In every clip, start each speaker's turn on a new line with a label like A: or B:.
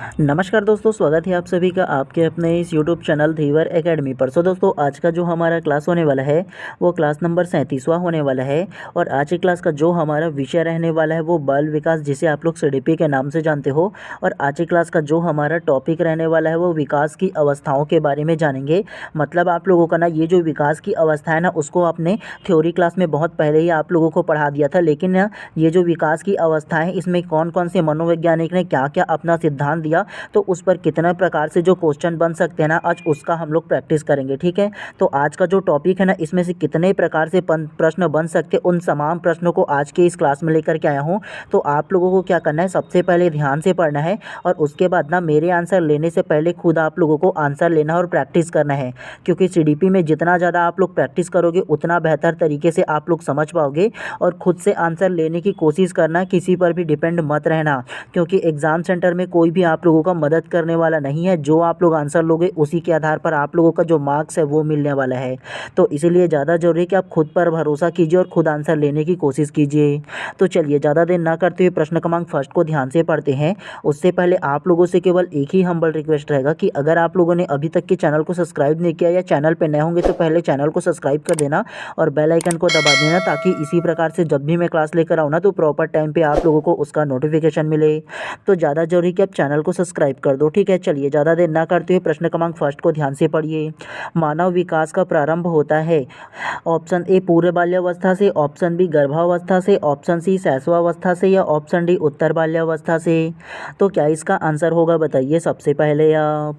A: नमस्कार दोस्तों, स्वागत है आप सभी का आपके अपने इस यूट्यूब चैनल धीवर एकेडमी पर। दोस्तों, आज का जो हमारा क्लास होने वाला है वो क्लास नंबर 37वां होने वाला है। और आज की क्लास का जो हमारा विषय रहने वाला है वो बाल विकास, जिसे आप लोग सीडीपी के नाम से जानते हो। और आज की क्लास का जो हमारा टॉपिक रहने वाला है वो विकास की अवस्थाओं के बारे में जानेंगे। मतलब आप लोगों का ना ये जो विकास की अवस्था है ना, उसको आपने थ्योरी क्लास में बहुत पहले ही आप लोगों को पढ़ा दिया था। लेकिन ये जो विकास की अवस्था है इसमें कौन कौन से मनोवैज्ञानिक ने क्या क्या अपना सिद्धांत दिया, तो उस पर कितने प्रकार से जो क्वेश्चन बन सकते हैं ना, आज उसका हम लोग प्रैक्टिस करेंगे। ठीक है, तो आज का जो टॉपिक है ना, इसमें से कितने प्रकार से प्रश्न बन सकते हैं, उन तमाम प्रश्नों को आज के इस क्लास में लेकर के आया हूँ। तो आप लोगों को क्या करना है, सबसे पहले ध्यान से पढ़ना है और उसके बाद ना मेरे आंसर लेने से पहले खुद आप लोगों को आंसर लेना और प्रैक्टिस करना है। क्योंकि सीडीपी में जितना ज़्यादा आप लोग प्रैक्टिस करोगे उतना बेहतर तरीके से आप लोग समझ पाओगे। और खुद से आंसर लेने की कोशिश करना, किसी पर भी डिपेंड मत रहना। क्योंकि एग्ज़ाम सेंटर में कोई भी आप लोगों का मदद करने वाला नहीं है। जो आप लोग आंसर लोगे उसी के आधार पर आप लोगों का जो मार्क्स है वो मिलने वाला है। तो इसीलिए ज़्यादा ज़रूरी है कि आप खुद पर भरोसा कीजिए और खुद आंसर लेने की कोशिश कीजिए। तो चलिए ज़्यादा देर ना करते हुए प्रश्न क्रमांक फर्स्ट को ध्यान से पढ़ते हैं। उससे पहले आप लोगों से केवल एक ही हम्बल रिक्वेस्ट रहेगा कि अगर आप लोगों ने अभी तक के चैनल को सब्सक्राइब नहीं किया या चैनल पर नए होंगे तो पहले चैनल को सब्सक्राइब कर देना और बेल आइकन को दबा देना, ताकि इसी प्रकार से जब भी मैं क्लास लेकर आऊँ ना तो प्रॉपर टाइम पे आप लोगों को उसका नोटिफिकेशन मिले। तो ज़्यादा जरूरी कि आप चैनल को सब्सक्राइब कर दो। ठीक है, चलिए ज़्यादा देर ना करते हुए प्रश्न क्रमांक फर्स्ट को ध्यान से पढ़िए। मानव विकास का प्रारंभ होता है ऑप्शन ए पूर्व बाल्यावस्था से, ऑप्शन बी गर्भावस्था से, ऑप्शन सी शैशवावस्था से या ऑप्शन डी उत्तर बाल्यावस्था से। तो क्या इसका आंसर होगा, बताइए सबसे पहले आप।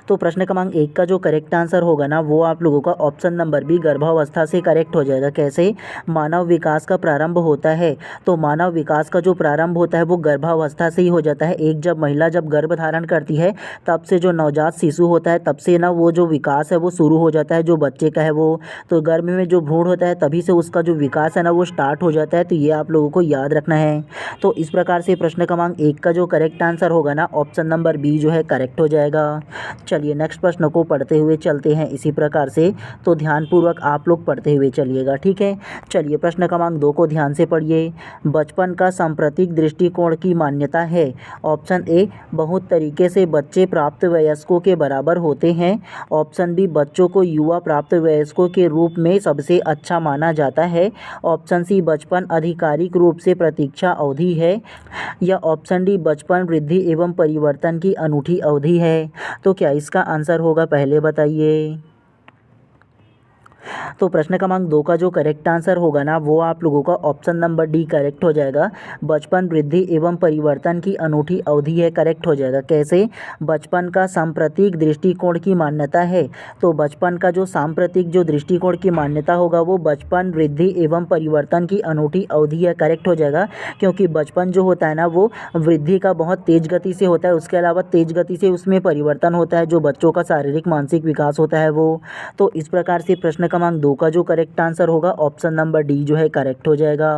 A: तो प्रश्न क्रमांक एक का जो करेक्ट आंसर होगा ना वो आप लोगों का ऑप्शन नंबर बी गर्भावस्था से करेक्ट हो जाएगा। कैसे मानव विकास का प्रारंभ होता है, तो मानव विकास का जो प्रारंभ होता है वो गर्भावस्था से ही हो जाता है। एक जब महिला जब गर्भ धारण करती है तब से जो नवजात शिशु होता है तब से ना वो जो विकास है वो शुरू हो जाता है, जो बच्चे का है वो। तो गर्भ में जो भ्रूण होता है तभी से उसका जो विकास है ना वो स्टार्ट हो जाता है। तो ये आप लोगों को याद रखना है। तो इस प्रकार से प्रश्न क्रमांक एक का जो करेक्ट आंसर होगा ना ऑप्शन नंबर बी जो है करेक्ट हो जाएगा। चलिए नेक्स्ट प्रश्न को पढ़ते हुए चलते हैं इसी प्रकार से। तो ध्यानपूर्वक आप लोग पढ़ते हुए चलिएगा। ठीक है, चलिए प्रश्न क्रमांक दो को ध्यान से पढ़िए। बचपन का सांप्रतिक दृष्टिकोण की मान्यता है। ऑप्शन ए बहुत तरीके से बच्चे प्राप्त वयस्कों के बराबर होते हैं। ऑप्शन बी बच्चों को युवा प्राप्त वयस्कों के रूप में सबसे अच्छा माना जाता है। ऑप्शन सी बचपन आधिकारिक रूप से प्रतीक्षा अवधि है। या ऑप्शन डी बचपन वृद्धि एवं परिवर्तन की अनूठी अवधि है। तो क्या इसका आंसर होगा, पहले बताइए। तो प्रश्न क्रमांक दो का जो करेक्ट आंसर होगा ना वो आप लोगों का ऑप्शन नंबर डी करेक्ट हो जाएगा। बचपन वृद्धि एवं परिवर्तन की अनूठी अवधि है, करेक्ट हो जाएगा। कैसे बचपन का सांप्रतिक दृष्टिकोण की मान्यता है, तो बचपन का जो सांप्रतिक जो दृष्टिकोण की मान्यता होगा वो बचपन वृद्धि एवं परिवर्तन की अनूठी अवधि है, करेक्ट हो जाएगा। क्योंकि बचपन जो होता है ना वो वृद्धि का बहुत तेज गति से होता है, उसके अलावा तेज गति से उसमें परिवर्तन होता है, जो बच्चों का शारीरिक मानसिक विकास होता है वो। तो इस प्रकार से प्रश्न क्रमांक दो का जो करेक्ट आंसर होगा ऑप्शन नंबर डी जो है करेक्ट हो जाएगा।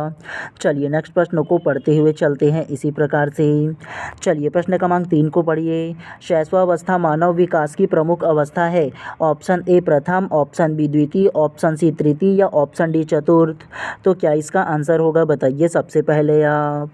A: चलिए नेक्स्ट प्रश्न को पढ़ते हुए चलते हैं इसी प्रकार से। चलिए प्रश्न क्रमांक तीन को पढ़िए। शैशवावस्था मानव विकास की प्रमुख अवस्था है। ऑप्शन ए प्रथम, ऑप्शन बी द्वितीय, ऑप्शन सी तृतीय या ऑप्शन डी चतुर्थ। तो क्या इसका आंसर होगा, बताइए सबसे पहले आप।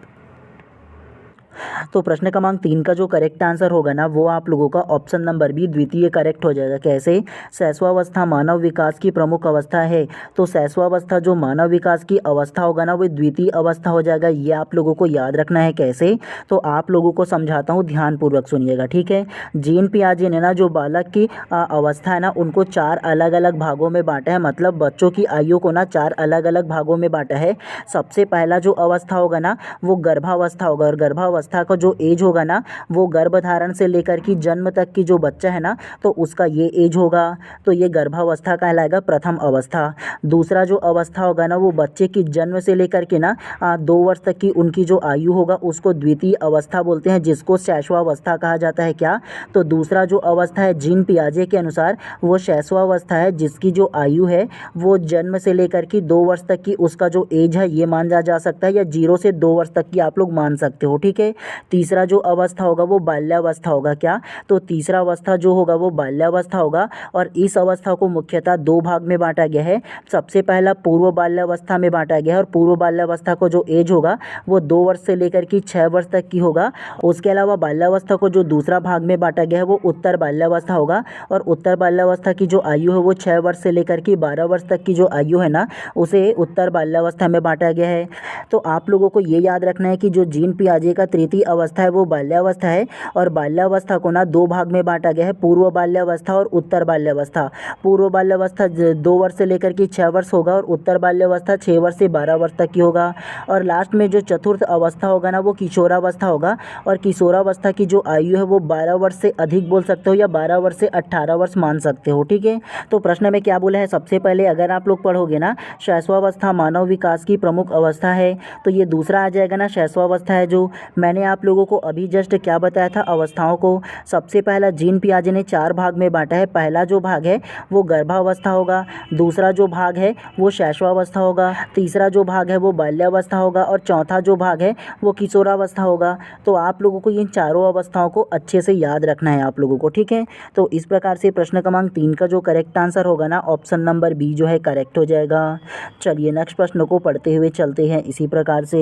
A: तो प्रश्न क्रमांक तीन का जो करेक्ट आंसर होगा ना वो आप लोगों का ऑप्शन नंबर बी द्वितीय करेक्ट हो जाएगा। कैसे शैशवावस्था मानव विकास की प्रमुख अवस्था है, तो शैशवावस्था जो मानव विकास की अवस्था होगा ना वो द्वितीय अवस्था हो जाएगा। ये आप लोगों को याद रखना है। कैसे, तो आप लोगों को समझाता हूँ, ध्यानपूर्वक सुनिएगा। ठीक है, जीन पियाजे ने ना जो बालक की अवस्था है ना उनको चार अलग अलग भागों में बांटा है। मतलब बच्चों की आयु को ना चार अलग अलग भागों में बांटा है। सबसे पहला जो अवस्था होगा ना वो गर्भावस्था होगा, और गर्भावस्था का जो एज होगा ना वो गर्भधारण से लेकर की जन्म तक की जो बच्चा है ना तो उसका ये एज होगा। तो ये गर्भावस्था कहलाएगा, प्रथम अवस्था। दूसरा जो अवस्था होगा ना वो बच्चे की जन्म से लेकर के ना 2 वर्ष तक की उनकी जो आयु होगा उसको द्वितीय अवस्था बोलते हैं, जिसको शैशवावस्था कहा जाता है। क्या, तो दूसरा जो अवस्था है जीन पियाजे के अनुसार वो शैशवावस्था है, जिसकी जो आयु है वो जन्म से लेकर की 2 वर्ष तक की उसका जो एज है ये माना जा सकता है, या 0 से 2 वर्ष तक की आप लोग मान सकते हो। ठीक है, तीसरा जो अवस्था होगा वो बाल्यावस्था होगा। क्या? तो तीसरा अवस्था जो होगा वो बाल्यावस्था होगा और इस अवस्था को मुख्यतः दो भाग में बांटा गया है। सबसे पहला पूर्व बाल्यावस्था में बांटा गया है और पूर्व बाल्यावस्था को जो एज होगा वो 2 वर्ष से लेकर के 6 वर्ष तक की होगा। उसके अलावा बाल्यावस्था को जो दूसरा भाग में बांटा गया है वो उत्तर बाल्यावस्था होगा और उत्तर बाल्यावस्था की जो आयु है वो 6 वर्ष से लेकर के 12 वर्ष तक की जो आयु है ना उसे उत्तर बाल्यावस्था में बांटा गया है। तो आप लोगों को ये याद रखना है कि जो जीन पियाजे का तृतीय अवस्था है वो बाल्यावस्था है और बाल्यावस्था को ना दो भाग में बांटा गया है, पूर्व बाल्यावस्था और उत्तर बाल्यावस्था। पूर्व बाल्यावस्था 2 वर्ष से लेकर के 6 वर्ष होगा और उत्तर बाल्यावस्था 6 वर्ष से 12 वर्ष तक की होगा। और लास्ट में जो चतुर्थ अवस्था होगा ना वो किशोरावस्था होगा और किशोरावस्था की जो आयु है वो 12 वर्ष से अधिक बोल सकते हो या 12 वर्ष से 18 वर्ष मान सकते हो। ठीक है, तो प्रश्न में क्या बोला है, सबसे पहले अगर आप लोग पढ़ोगे ना शैशवावस्था मानव विकास की प्रमुख अवस्था है, तो ये दूसरा आ जाएगा ना शैशवावस्था है। जो मैंने आप लोगों को अभी जस्ट क्या बताया था अवस्थाओं को, सबसे पहला जीन पियाजे ने 4 भाग में बांटा है। पहला जो भाग है वो गर्भावस्था होगा, दूसरा जो भाग है वो शैशवावस्था होगा, तीसरा जो भाग है वो बाल्यावस्था होगा और चौथा जो भाग है वो किशोरावस्था होगा। तो आप लोगों को इन चारों अवस्थाओं को अच्छे से याद रखना है आप लोगों को। ठीक है, तो इस प्रकार से प्रश्न क्रमांक 3 का जो करेक्ट आंसर होगा ना ऑप्शन नंबर बी जो है करेक्ट हो जाएगा। चलिए नेक्स्ट प्रश्न को पढ़ते हुए चलते हैं इसी प्रकार से।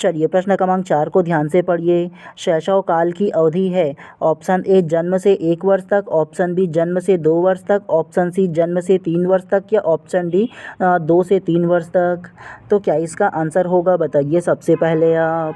A: चलिए प्रश्न क्रमांक 4 को ध्यान से पढ़िए। शैशव काल की अवधि है ऑप्शन ए जन्म से 1 वर्ष तक, ऑप्शन बी जन्म से 2 वर्ष तक, ऑप्शन सी जन्म से 3 वर्ष तक या ऑप्शन डी 2 से 3 वर्ष तक। तो क्या इसका आंसर होगा बताइए सबसे पहले आप।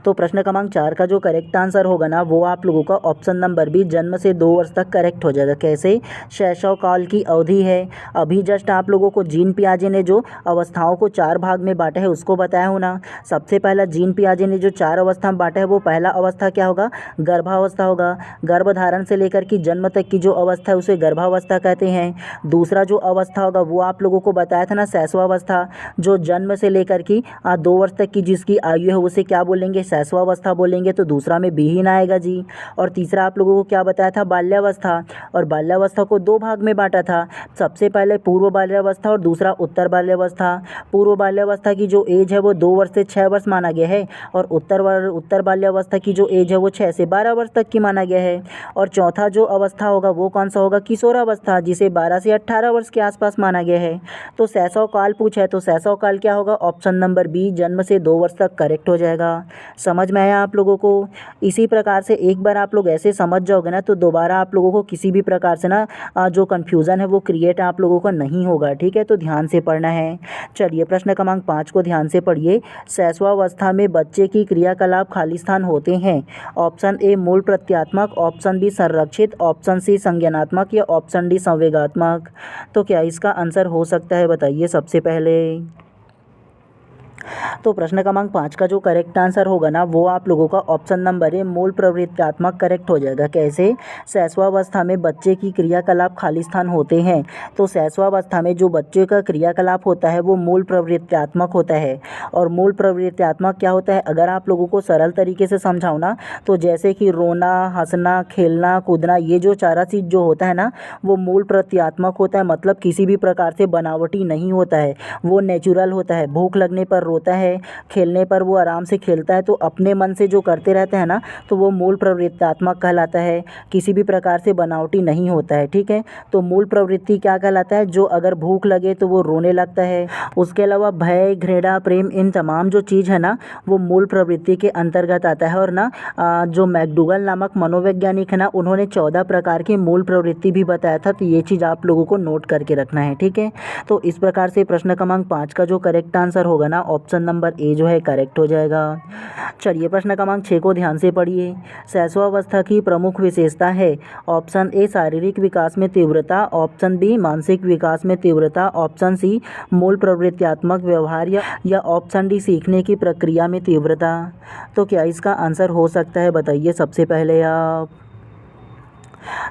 A: तो प्रश्न क्रमांक 4 का जो करेक्ट आंसर होगा ना वो आप लोगों का ऑप्शन नंबर बी जन्म से 2 वर्ष तक करेक्ट हो जाएगा। कैसे? शैशव काल की अवधि है, अभी जस्ट आप लोगों को जीन पियाजे ने जो अवस्थाओं को 4 भाग में बांटा है उसको बताया हूँ ना। सबसे पहला जीन पियाजे ने जो 4 अवस्था में बांटा है वो पहला अवस्था क्या होगा, गर्भावस्था होगा। गर्भधारण से लेकर की जन्म तक की जो अवस्था है उसे गर्भावस्था कहते हैं। दूसरा जो अवस्था होगा वो आप लोगों को बताया था ना शैशवावस्था, जो जन्म से लेकर की 2 वर्ष तक की जिसकी आयु है उसे क्या बोलेंगे, शैशवावस्था बोलेंगे। तो दूसरा में बी ही ना आएगा जी। और तीसरा आप लोगों को क्या बताया था, बाल्यावस्था, और बाल्यावस्था को 2 भाग में बांटा था। सबसे पहले पूर्व बाल्यावस्था और दूसरा उत्तर बाल्यावस्था। पूर्व बाल्यावस्था की जो एज है वो 2 वर्ष से 6 वर्ष माना गया है और उत्तर बाल्यावस्था की जो एज है वो 6 से 12 वर्ष तक की माना गया है। और चौथा जो अवस्था होगा वो कौन सा होगा, किशोरावस्था, जिसे 12 से 18 वर्ष के आसपास माना गया है। तो शैशव काल पूछा है तो शैशव काल क्या होगा, ऑप्शन नंबर बी जन्म से 2 वर्ष तक करेक्ट हो जाएगा। समझ में आया आप लोगों को। इसी प्रकार से एक बार आप लोग ऐसे समझ जाओगे ना तो दोबारा आप लोगों को किसी भी प्रकार से ना जो कन्फ्यूज़न है वो क्रिएट आप लोगों का नहीं होगा। ठीक है, तो ध्यान से पढ़ना है। चलिए प्रश्न क्रमांक 5 को ध्यान से पढ़िए। शैशवावस्था में बच्चे की क्रियाकलाप खालिस्तान होते हैं। ऑप्शन ए मूल प्रत्यात्मक, ऑप्शन बी संरक्षित, ऑप्शन सी संज्ञानात्मक या ऑप्शन डी संवेगात्मक। तो क्या इसका आंसर हो सकता है बताइए सबसे पहले। तो प्रश्न क्रमांक 5 का जो करेक्ट आंसर होगा ना वो आप लोगों का ऑप्शन नंबर ए मूल प्रवृत्त्यात्मक करेक्ट हो जाएगा। कैसे? शैशवावस्था में बच्चे की क्रियाकलाप खालिस्तान होते हैं। तो शैशवावस्था में जो बच्चे का क्रियाकलाप होता है वो मूल प्रवृत्त्यात्मक होता है। और मूल प्रवृत्त्यात्मक क्या होता है, अगर आप लोगों को सरल तरीके से समझाऊँ ना तो जैसे कि रोना, हंसना, खेलना, कूदना, ये जो चारा चीज़ जो होता है ना वो मूल प्रवृत्त्यात्मक होता है। मतलब किसी भी प्रकार से बनावटी नहीं होता है, वो नेचुरल होता है। भूख लगने पर रोता है, खेलने पर वो आराम से खेलता है। तो अपने मन से जो करते रहते हैं ना तो वो मूल प्रवृत्त्यात्मक कहलाता है, किसी भी प्रकार से बनावटी नहीं होता है। ठीक है, तो मूल प्रवृत्ति क्या कहलाता है, जो अगर भूख लगे तो वो रोने लगता है। उसके अलावा भय, घृणा, प्रेम, इन तमाम जो चीज़ है ना वो मूल प्रवृत्ति के अंतर्गत आता है। और ना जो मैकडूगल नामक मनोवैज्ञानिक है ना उन्होंने 14 प्रकार की मूल प्रवृत्ति भी बताया था। तो ये चीज़ आप लोगों को नोट करके रखना है। ठीक है, तो इस प्रकार से प्रश्न क्रमांक 5 का जो करेक्ट आंसर होगा ना ऑप्शन नंबर ए जो है करेक्ट हो जाएगा। चलिए प्रश्न क्रमांक 6 को ध्यान से पढ़िए। शैशवावस्था की प्रमुख विशेषता है। ऑप्शन ए शारीरिक विकास में तीव्रता, ऑप्शन बी मानसिक विकास में तीव्रता, ऑप्शन सी मूल प्रवृत्त्यात्मक व्यवहार या ऑप्शन डी सीखने की प्रक्रिया में तीव्रता। तो क्या इसका आंसर हो सकता है बताइए सबसे पहले आप।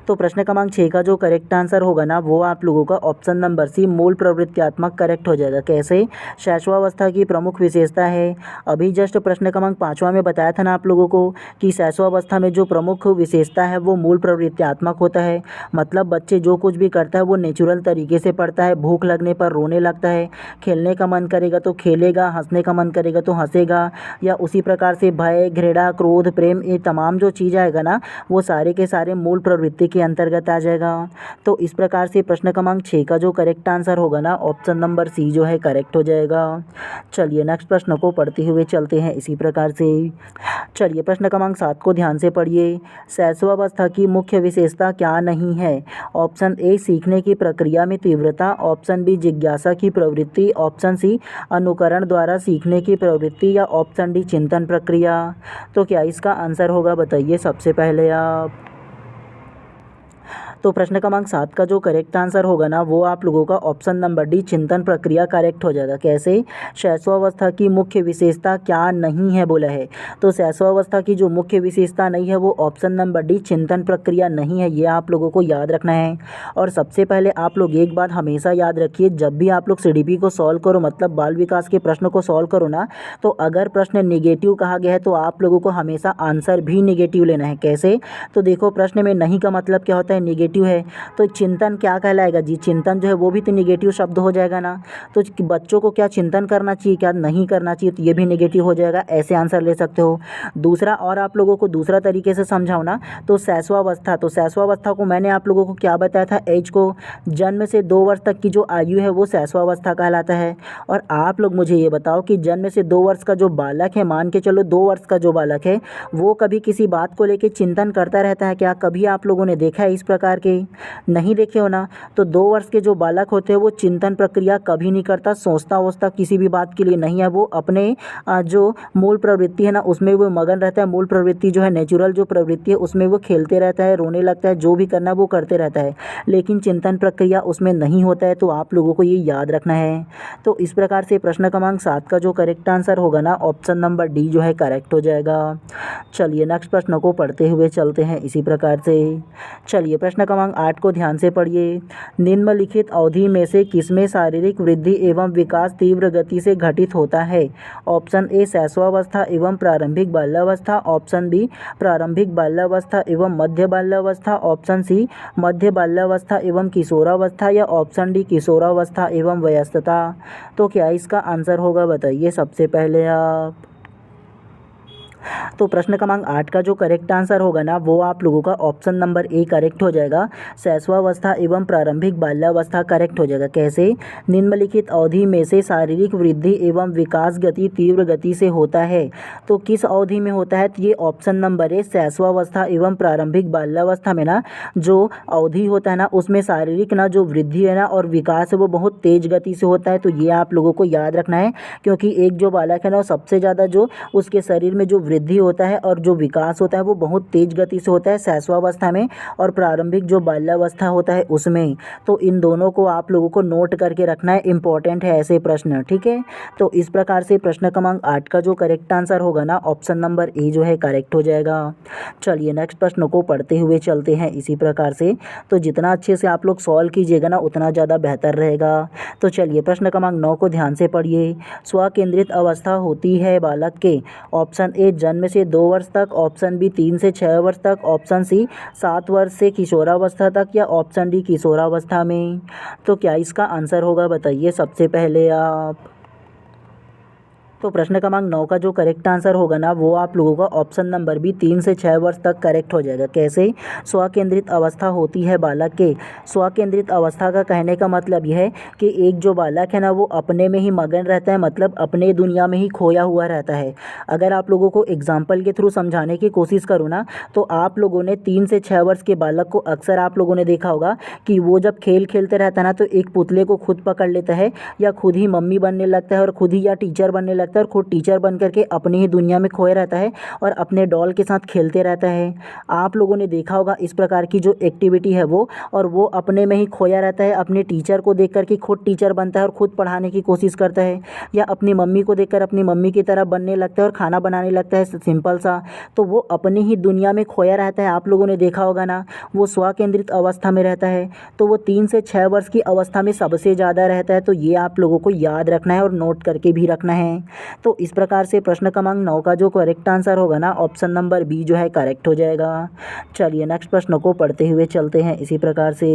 A: तो प्रश्न क्रमांक 6 का जो करेक्ट आंसर होगा ना वो आप लोगों का ऑप्शन नंबर सी मूल प्रवृत्त्यात्मक करेक्ट हो जाएगा। कैसे? शैशवावस्था की प्रमुख विशेषता है, अभी जस्ट प्रश्न क्रमांक 5वां में बताया था ना आप लोगों को कि शैशवावस्था में जो प्रमुख विशेषता है वो मूल प्रवृत्त्यात्मक होता है। मतलब बच्चे जो कुछ भी करता है वो नेचुरल तरीके से पढ़ता है, भूख लगने पर रोने लगता है, खेलने का मन करेगा तो खेलेगा, हंसने का मन करेगा तो हंसेगा, या उसी प्रकार से भय, घृणा, क्रोध, प्रेम, ये तमाम जो चीज़ आएगा ना वो सारे के सारे मूल प्रवृत्ति के अंतर्गत आ जाएगा। तो इस प्रकार से प्रश्न क्रमांक 6 का जो करेक्ट आंसर होगा ना ऑप्शन नंबर सी जो है करेक्ट हो जाएगा। चलिए नेक्स्ट प्रश्न को पढ़ते हुए चलते हैं इसी प्रकार से। चलिए प्रश्न क्रमांक 7 को ध्यान से पढ़िए। शैशवावस्था की मुख्य विशेषता क्या नहीं है? ऑप्शन ए सीखने की प्रक्रिया में तीव्रता, ऑप्शन बी जिज्ञासा की प्रवृत्ति, ऑप्शन सी अनुकरण द्वारा सीखने की प्रवृत्ति, या ऑप्शन डी चिंतन प्रक्रिया। तो क्या इसका आंसर होगा बताइए सबसे पहले आप। तो प्रश्न क्रमांक 7 का जो करेक्ट आंसर होगा ना वो आप लोगों का ऑप्शन नंबर डी चिंतन प्रक्रिया करेक्ट हो जाएगा। कैसे? शैशवावस्था की मुख्य विशेषता क्या नहीं है बोला है, तो शैशवावस्था की जो मुख्य विशेषता नहीं है वो ऑप्शन नंबर डी चिंतन प्रक्रिया नहीं है, ये आप लोगों को याद रखना है। और सबसे पहले आप लोग एक बात हमेशा याद रखिए, जब भी आप लोग CDP को सॉल्व करो, मतलब बाल विकास के प्रश्न को सॉल्व करो ना, तो अगर प्रश्न निगेटिव कहा गया है तो आप लोगों को हमेशा आंसर भी निगेटिव लेना है। कैसे? तो देखो प्रश्न में नहीं का मतलब क्या होता है, निगेटिव है, तो चिंतन क्या कहलाएगा जी? चिंतन जो है वो भी तो निगेटिव शब्द हो जाएगा ना। तो बच्चों को क्या चिंतन करना चाहिए, क्या नहीं करना चाहिए, तो ये भी निगेटिव हो जाएगा, ऐसे आंसर ले सकते हो। दूसरा, और आप लोगों को दूसरा तरीके से समझाओ ना, तो शैशवावस्था, तो शैशवावस्था को मैंने आप लोगों को क्या बताया था, एज को, जन्म से 2 वर्ष तक की जो आयु है वो शैशवावस्था कहलाता है। और आप लोग मुझे ये बताओ कि जन्म से 2 वर्ष का जो बालक है, मान के चलो 2 वर्ष का जो बालक है, वो कभी किसी बात को लेकर चिंतन करता रहता है क्या? कभी आप लोगों ने देखा है इस प्रकार के? नहीं देखे हो ना। तो 2 वर्ष के जो बालक होते हैं वो चिंतन प्रक्रिया कभी नहीं करता, सोचता वोचता किसी भी बात के लिए नहीं है, वो अपने जो मूल प्रवृत्ति है ना उसमें वो मगन रहता है। मूल प्रवृत्ति जो है, नेचुरल जो प्रवृत्ति है उसमें वो खेलते रहता है, रोने लगता है, जो भी करना है वो करते रहता है, लेकिन चिंतन प्रक्रिया उसमें नहीं होता है। तो आप लोगों को ये याद रखना है। तो इस प्रकार से प्रश्न क्रमांक 7 का जो करेक्ट आंसर होगा ना ऑप्शन नंबर डी जो है करेक्ट हो जाएगा। चलिए नेक्स्ट प्रश्न को पढ़ते हुए चलते हैं इसी प्रकार से। चलिए प्रश्न क्रमांक 8 को ध्यान से पढ़िए। निम्नलिखित अवधि में से किसमें शारीरिक वृद्धि एवं विकास तीव्र गति से घटित होता है? ऑप्शन ए शैशवावस्था एवं प्रारंभिक बाल्यावस्था, ऑप्शन बी प्रारंभिक बाल्यावस्था एवं मध्य बाल्यावस्था, ऑप्शन सी मध्य बाल्यावस्था एवं किशोरावस्था, या ऑप्शन डी किशोरावस्था एवं वयस्कता। तो क्या इसका आंसर होगा बताइए सबसे पहले आप। तो प्रश्न क्रमांक 8 का जो करेक्ट आंसर होगा ना वो आप लोगों का ऑप्शन नंबर ए करेक्ट हो जाएगा। शैशवावस्था एवं प्रारंभिक बाल्यावस्था करेक्ट हो जाएगा। कैसे? निम्नलिखित अवधि में से शारीरिक वृद्धि एवं विकास गति तीव्र गति से होता है, तो किस अवधि में होता है? तो ये ऑप्शन नंबर ए शैशवावस्था एवं प्रारंभिक बाल्यावस्था में ना जो अवधि होता है ना उसमें शारीरिक ना जो वृद्धि है ना और विकास है वो बहुत तेज गति से होता है। तो ये आप लोगों को याद रखना है, क्योंकि एक जो बालक है ना सबसे ज़्यादा जो उसके शरीर में जो वृद्धि होता है और जो विकास होता है वो बहुत तेज गति से होता है शैशवावस्था में, और प्रारंभिक जो बाल्यावस्था होता है उसमें। तो इन दोनों को आप लोगों को नोट करके रखना है, इंपॉर्टेंट है ऐसे प्रश्न, ठीक है। तो इस प्रकार से प्रश्न क्रमांक 8 का जो करेक्ट आंसर होगा ना ऑप्शन नंबर ए जो है करेक्ट हो जाएगा। चलिए नेक्स्ट प्रश्न को पढ़ते हुए चलते हैं इसी प्रकार से। तो जितना अच्छे से आप लोग सॉल्व कीजिएगा ना उतना ज़्यादा बेहतर रहेगा। तो चलिए प्रश्न क्रमांक 9 को ध्यान से पढ़िए। स्वकेंद्रित अवस्था होती है बालक के, ऑप्शन ए जन्म से 2 वर्ष तक, ऑप्शन बी 3 से 6 वर्ष तक, ऑप्शन सी 7 वर्ष से किशोरावस्था तक, या ऑप्शन डी किशोरावस्था में। तो क्या इसका आंसर होगा बताइए सबसे पहले आप। तो प्रश्न क्रमांक 9 का जो करेक्ट आंसर होगा ना वो आप लोगों का ऑप्शन नंबर बी 3 से 6 वर्ष तक करेक्ट हो जाएगा। कैसे? स्वकेंद्रित अवस्था होती है बालक के। स्वकेंद्रित अवस्था का कहने का मतलब यह है कि एक जो बालक है ना वो अपने में ही मगन रहता है, मतलब अपने दुनिया में ही खोया हुआ रहता है। अगर आप लोगों को एग्जाम्पल के थ्रू समझाने की कोशिश करूँ ना तो आप लोगों ने 3 से 6 वर्ष के बालक को अक्सर आप लोगों ने देखा होगा कि वो जब खेल खेलते रहता है ना तो एक पुतले को खुद पकड़ लेता है, या खुद ही मम्मी बनने लगता है और खुद ही या टीचर बनने लगता है, लगता है और खुद टीचर बन करके अपनी ही दुनिया में खोया रहता है और अपने डॉल के साथ खेलते रहता है। आप लोगों ने देखा होगा इस प्रकार की जो एक्टिविटी है वो, और वो अपने में ही खोया रहता है, अपने टीचर को देख कर के खुद टीचर बनता है और खुद पढ़ाने की कोशिश करता है, या अपनी मम्मी को देखकर अपनी मम्मी की तरह बनने लगता है और खाना बनाने लगता है सिंपल सा। तो वो अपनी ही दुनिया में खोया रहता है। आप लोगों ने देखा होगा ना, वो स्व केंद्रित अवस्था में रहता है। तो वो 3 से 6 वर्ष की अवस्था में सबसे ज़्यादा रहता है। तो ये आप लोगों को याद रखना है और नोट करके भी रखना है। तो इस प्रकार से प्रश्न क्रमांक 9 का जो करेक्ट आंसर होगा ना, ऑप्शन नंबर बी जो है करेक्ट हो जाएगा। चलिए नेक्स्ट प्रश्न को पढ़ते हुए चलते हैं इसी प्रकार से।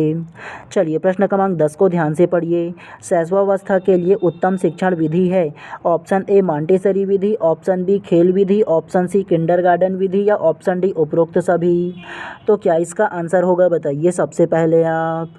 A: चलिए प्रश्न क्रमांक 10 को ध्यान से पढ़िए। शैशवावस्था के लिए उत्तम शिक्षण विधि है। ऑप्शन ए मॉन्टेसरी विधि, ऑप्शन बी खेल विधि, ऑप्शन सी किंडरगार्टन विधि, या ऑप्शन डी उपरोक्त सभी। तो क्या इसका आंसर होगा बताइए सबसे पहले आप।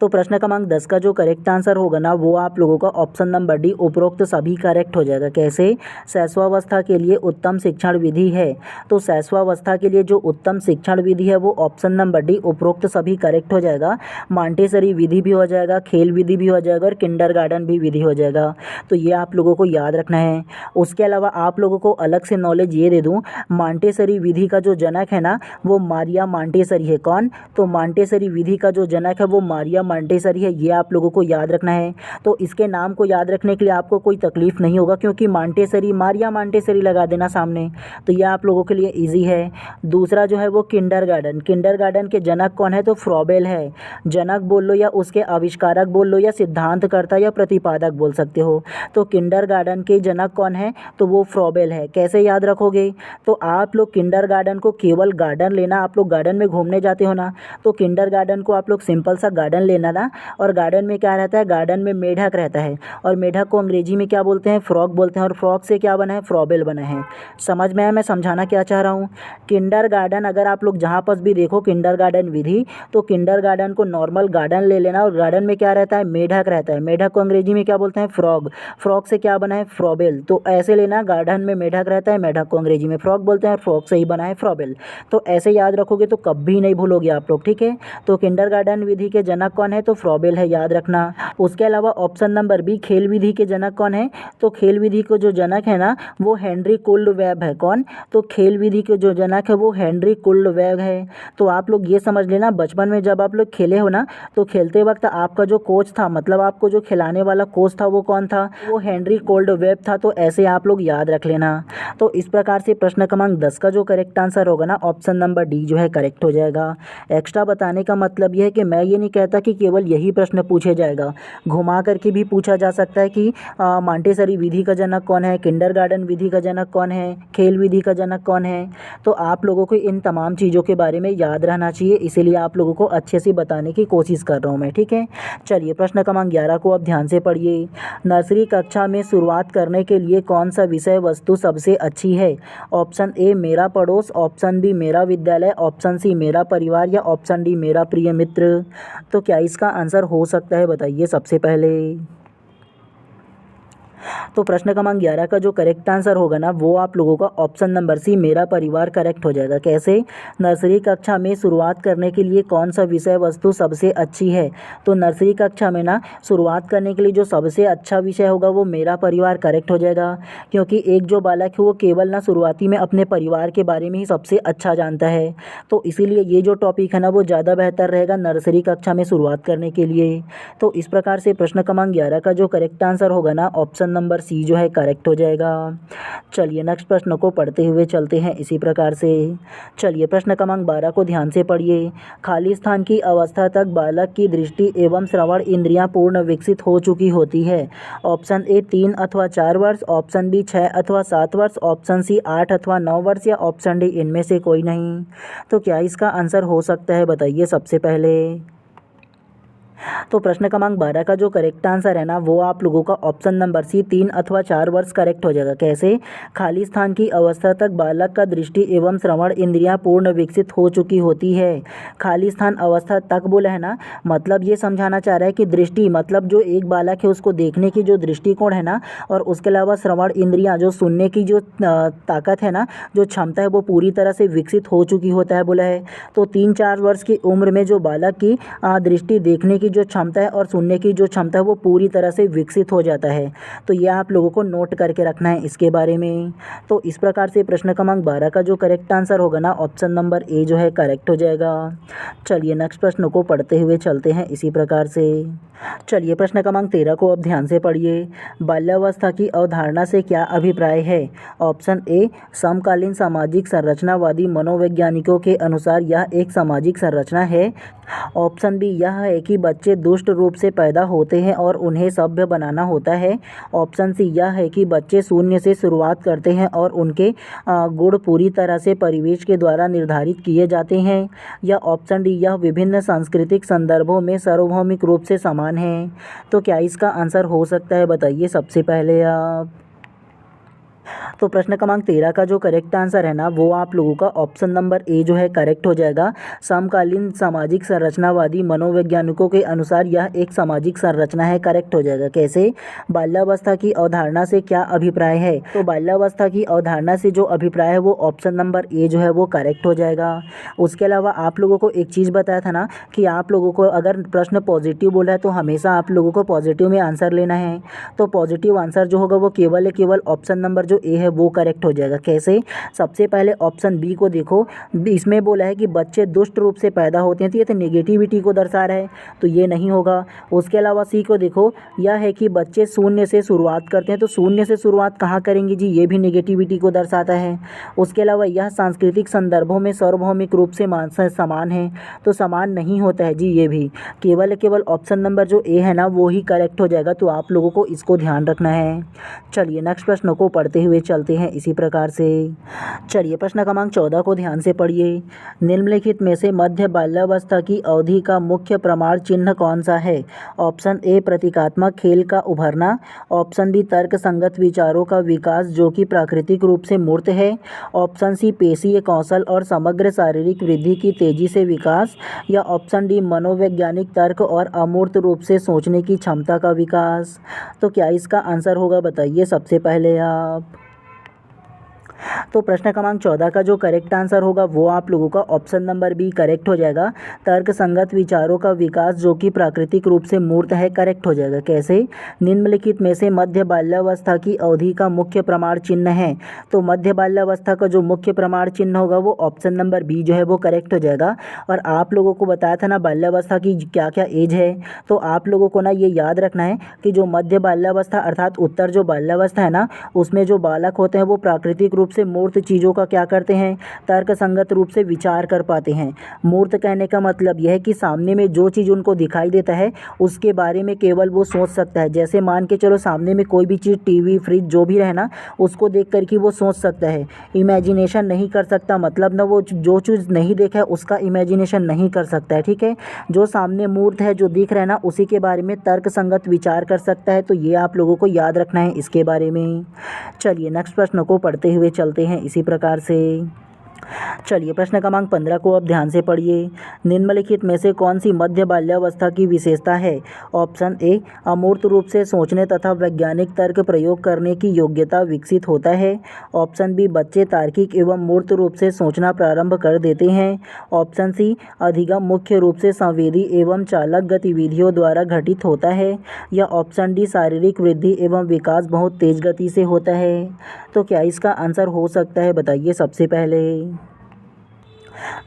A: तो प्रश्न क्रमांक 10 का जो करेक्ट आंसर होगा ना, वो आप लोगों का ऑप्शन नंबर डी उपरोक्त सभी करेक्ट हो जाएगा। कैसे? शैशवावस्था के लिए उत्तम शिक्षण विधि है। तो शैशवावस्था के लिए जो उत्तम शिक्षण विधि है वो ऑप्शन नंबर डी उपरोक्त सभी करेक्ट हो जाएगा। मॉन्टेसरी विधि भी हो जाएगा, खेल विधि भी हो जाएगा और किंडरगार्टन भी विधि हो जाएगा। तो ये आप लोगों को याद रखना है। उसके अलावा आप लोगों को अलग से नॉलेज ये दे दूँ, मॉन्टेसरी विधि का जो जनक है ना वो मारिया मॉन्टेसरी है। कौन? तो मॉन्टेसरी विधि का जो जनक है वो मारिया मॉन्टेसरी है। ये आप लोगों को याद रखना है। तो इसके नाम को याद रखने के लिए आपको कोई तकलीफ नहीं होगा, क्योंकि मॉन्टेसरी मारिया मॉन्टेसरी लगा देना सामने, तो ये आप लोगों के लिए इजी है। दूसरा जो है वो किंडरगार्टन। किंडरगार्टन के जनक कौन है? तो फ्रॉबेल है। जनक बोल लो या उसके आविष्कारक बोल लो या सिद्धांतकर्ता या प्रतिपादक बोल सकते हो। तो किंडरगार्टन के जनक कौन है? तो वो फ्रॉबेल है। कैसे याद रखोगे? तो आप लोग किंडरगार्टन को केवल गार्डन लेना, आप लोग गार्डन में घूमने जाते हो ना, तो किंडरगार्टन को आप लोग सिंपल सा गार्डन लेना ना, और गार्डन में क्या रहता है? गार्डन में मेढक रहता है, और मेढक को अंग्रेजी में क्या बोलते हैं? फ्रॉग बोलते हैं, और फ्रॉग से क्या बना है? फ्रॉबेल बना है। समझ में आया मैं समझाना क्या चाह रहा हूँ? किंडरगार्टन अगर आप लोग जहाँ पर भी देखो किंडरगार्टन विधि, तो किंडरगार्टन को नॉर्मल गार्डन ले लेना, और गार्डन में क्या रहता है? मेढक रहता है। मेढक को अंग्रेजी में क्या बोलते हैं? फ्रॉग। फ्रॉग से क्या बना है? फ्रॉबेल। तो ऐसे लेना, गार्डन में मेढक रहता है, मेढक को अंग्रेजी में फ्रॉग बोलते हैं, और फ्रॉग से ही बना है फ्रॉबेल। तो ऐसे याद रखोगे तो कभी नहीं भूलोगे आप लोग, ठीक है? तो किंडरगार्टन विधि के जनक कौन है? तो फ्रॉबेल है, याद रखना। उसके अलावा ऑप्शन नंबर बी खेल विधि के जनक कौन है? तो खेल विधि को जो जनक है ना वो हेनरी कुल्डवेब है। कौन? तो खेल विधि के जो जनक है वो हेनरी कुल्डवेब है। तो आप लोग ये समझ लेना, बचपन में जब आप लोग खेले हो ना, तो खेलते वक्त आपका जो कोच था, मतलब आपको जो खिलाने वाला कोच था वो कौन था? वो हेनरी कुल्डवेब था। तो ऐसे आप लोग याद रख लेना। तो इस प्रकार से प्रश्न क्रमांक 10 का जो करेक्ट आंसर होगा ना, ऑप्शन नंबर डी जो है करेक्ट हो जाएगा। एक्स्ट्रा बताने का मतलब यह है कि मैं ये नहीं कहता कि केवल यही प्रश्न पूछे जाएगा, घुमा करके भी पूछा जा सकता है कि मॉन्टेसरी विधि का जनक कौन है, किंडरगार्टन विधि का जनक कौन है, खेल विधि का जनक कौन है। तो आप लोगों को इन तमाम चीज़ों के बारे में याद रहना चाहिए, इसीलिए आप लोगों को अच्छे से बताने की कोशिश कर रहा हूँ मैं, ठीक है? चलिए प्रश्न क्रमांक 11 को अब ध्यान से पढ़िए। नर्सरी कक्षा में शुरुआत करने के लिए कौन सा विषय वस्तु सबसे अच्छी है? ऑप्शन ए मेरा पड़ोस, ऑप्शन बी मेरा विद्यालय, ऑप्शन सी मेरा परिवार, या ऑप्शन डी मेरा प्रिय मित्र। तो क्या इसका आंसर हो सकता है बताइए सबसे पहले। तो प्रश्न क्रमांक 11 का जो करेक्ट आंसर होगा ना, वो आप लोगों का ऑप्शन नंबर सी मेरा परिवार करेक्ट हो जाएगा। कैसे? नर्सरी कक्षा में शुरुआत करने के लिए कौन सा विषय वस्तु सबसे अच्छी है? तो नर्सरी कक्षा में ना शुरुआत करने के लिए जो सबसे अच्छा विषय होगा वो मेरा परिवार करेक्ट हो जाएगा, क्योंकि एक जो बालक है वो केवल ना शुरुआती में अपने परिवार के बारे में ही सबसे अच्छा जानता है। तो इसीलिए ये जो टॉपिक है ना वो ज़्यादा बेहतर रहेगा नर्सरी कक्षा में शुरुआत करने के लिए। तो इस प्रकार से प्रश्न क्रमांक 11 का जो करेक्ट आंसर होगा ना, ऑप्शन नंबर सी जो है करेक्ट हो जाएगा। चलिए नेक्स्ट प्रश्न को पढ़ते हुए चलते हैं इसी प्रकार से। चलिए प्रश्न क्रमांक 12 को ध्यान से पढ़िए। खाली स्थान की अवस्था तक बालक की दृष्टि एवं श्रवण इंद्रियां पूर्ण विकसित हो चुकी होती है। ऑप्शन ए 3 अथवा 4 वर्ष, ऑप्शन बी 6 अथवा 7 वर्ष, ऑप्शन सी 8 अथवा 9 वर्ष, या ऑप्शन डी इनमें से कोई नहीं। तो क्या इसका आंसर हो सकता है बताइए सबसे पहले। तो प्रश्न क्रमांक 12 का जो करेक्ट आंसर है ना, वो आप लोगों का ऑप्शन नंबर सी 3 अथवा 4 वर्ष करेक्ट हो जाएगा। कैसे? खाली स्थान की अवस्था तक बालक का दृष्टि एवं श्रवण इंद्रियां पूर्ण विकसित हो चुकी होती है। खाली स्थान अवस्था तक बोला है ना, मतलब ये समझाना चाह रहा है कि दृष्टि मतलब जो एक बालक है उसको देखने की जो दृष्टिकोण है ना, और उसके अलावा श्रवण इंद्रियां जो सुनने की जो ताकत है ना, जो क्षमता है वो पूरी तरह से विकसित हो चुकी होता है बोला है। तो 3-4 वर्ष की उम्र में जो बालक की दृष्टि देखने की जो क्षमता है और सुनने की जो क्षमता है वो पूरी तरह से विकसित हो जाता है। तो ये आप लोगों को नोट करके रखना है इसके बारे में। तो इस प्रकार से प्रश्न क्रमांक 12 का जो करेक्ट आंसर होगा ना, ऑप्शन नंबर ए जो है करेक्ट हो जाएगा। चलिए नेक्स्ट प्रश्न को पढ़ते हुए चलते हैं इसी प्रकार से। चलिए प्रश्न क्रमांक 13 को अब ध्यान से पढ़िए। बाल्यावस्था की अवधारणा से क्या अभिप्राय है? ऑप्शन ए, समकालीन सामाजिक संरचनावादी मनोवैज्ञानिकों के अनुसार यह एक सामाजिक संरचना है। ऑप्शन बी, यह है कि बच्चे दुष्ट रूप से पैदा होते हैं और उन्हें सभ्य बनाना होता है। ऑप्शन सी, यह है कि बच्चे शून्य से शुरुआत करते हैं और उनके गुण पूरी तरह से परिवेश के द्वारा निर्धारित किए जाते हैं। या ऑप्शन डी, यह विभिन्न सांस्कृतिक संदर्भों में सार्वभौमिक रूप से समान है। तो क्या इसका आंसर हो सकता है, बताइए सबसे पहले आप। तो प्रश्न क्रमांक 13 का जो करेक्ट आंसर है ना, वो आप लोगों का ऑप्शन नंबर ए जो है करेक्ट हो जाएगा। समकालीन सामाजिक संरचनावादी मनोवैज्ञानिकों के अनुसार यह एक सामाजिक संरचना है, करेक्ट हो जाएगा। कैसे? बाल्यावस्था की अवधारणा से क्या अभिप्राय है? तो बाल्यावस्था की अवधारणा से जो अभिप्राय है वो ऑप्शन नंबर ए जो है वो करेक्ट हो जाएगा। उसके अलावा आप लोगों को एक चीज़ बताया था ना कि आप लोगों को अगर प्रश्न पॉजिटिव बोला है तो हमेशा आप लोगों को पॉजिटिव में आंसर लेना है। तो पॉजिटिव आंसर जो होगा वो केवल ऑप्शन नंबर जो ए है वो करेक्ट हो जाएगा। कैसे? सबसे पहले ऑप्शन बी को देखो, इसमें बोला है कि बच्चे दुष्ट रूप से पैदा होते हैं, तो ये तो नेगेटिविटी को दर्शा रहा है, तो ये नहीं होगा। उसके अलावा सी को देखो, यह है कि बच्चे शून्य से शुरुआत करते हैं, तो शून्य से शुरुआत कहाँ करेंगे जी, ये भी नेगेटिविटी को दर्शाता है। उसके अलावा यह सांस्कृतिक संदर्भों में सार्वभौमिक रूप से समान है, तो समान नहीं होता है जी, ये भी केवल ऑप्शन नंबर जो ए है ना वो ही करेक्ट हो जाएगा। तो आप लोगों को इसको ध्यान रखना है। चलिए नेक्स्ट प्रश्न को पढ़ते हुए चलते हैं इसी प्रकार से। चलिए प्रश्न क्रमांक 14 को ध्यान से पढ़िए। निम्नलिखित में से मध्य बाल्यावस्था की अवधि का मुख्य प्रमाण चिन्ह कौन सा है? ऑप्शन ए, प्रतीकात्मक खेल का उभरना। ऑप्शन बी, तर्क संगत विचारों का विकास जो कि प्राकृतिक रूप से मूर्त है। ऑप्शन सी, पेशीय कौशल और समग्र शारीरिक वृद्धि की तेजी से विकास। या ऑप्शन डी, मनोवैज्ञानिक तर्क और अमूर्त रूप से सोचने की क्षमता का विकास। तो क्या इसका आंसर होगा, बताइए सबसे पहले आप। तो प्रश्न क्रमांक 14 का जो करेक्ट आंसर होगा वो आप लोगों का ऑप्शन नंबर बी करेक्ट हो जाएगा। तर्क संगत विचारों का विकास जो कि प्राकृतिक रूप से मूर्त है, करेक्ट हो जाएगा। कैसे? निम्नलिखित में से मध्य बाल्यावस्था की अवधि का मुख्य प्रमाण चिन्ह है। तो मध्य बाल्यावस्था का जो मुख्य प्रमाण चिन्ह होगा वो ऑप्शन नंबर बी जो है वो करेक्ट हो जाएगा। और आप लोगों को बताया था ना बाल्यावस्था की क्या क्या एज है, तो आप लोगों को ना ये याद रखना है कि जो मध्य बाल्यावस्था अर्थात उत्तर जो बाल्यावस्था है ना, उसमें जो बालक होते हैं वो प्राकृतिक रूप से मूर्त चीज़ों का क्या करते हैं, तर्क संगत रूप से विचार कर पाते हैं। मूर्त कहने का मतलब यह है कि सामने में जो चीज़ उनको दिखाई देता है उसके बारे में केवल वो सोच सकता है। जैसे मान के चलो सामने में कोई भी चीज़, टीवी, फ्रिज जो भी रहे ना, उसको देख कर के वो सोच सकता है, इमेजिनेशन नहीं कर सकता। मतलब ना वो जो चीज़ नहीं देखा है उसका इमेजिनेशन नहीं कर सकता है, ठीक है। जो सामने मूर्त है, जो दिख रहा है ना, उसी के बारे में तर्क संगत विचार कर सकता है। तो ये आप लोगों को याद रखना है इसके बारे में। चलिए नेक्स्ट प्रश्न को पढ़ते हुए चलते हैं इसी प्रकार से। चलिए प्रश्न क्रमांक 15 को अब ध्यान से पढ़िए। निम्नलिखित में से कौन सी मध्य बाल्यावस्था की विशेषता है? ऑप्शन ए, अमूर्त रूप से सोचने तथा वैज्ञानिक तर्क प्रयोग करने की योग्यता विकसित होता है। ऑप्शन बी, बच्चे तार्किक एवं मूर्त रूप से सोचना प्रारंभ कर देते हैं। ऑप्शन सी, अधिगम मुख्य रूप से संवेदी एवं चालक गतिविधियों द्वारा घटित होता है। या ऑप्शन डी, शारीरिक वृद्धि एवं विकास बहुत तेज गति से होता है। तो क्या इसका आंसर हो सकता है, बताइए सबसे पहले।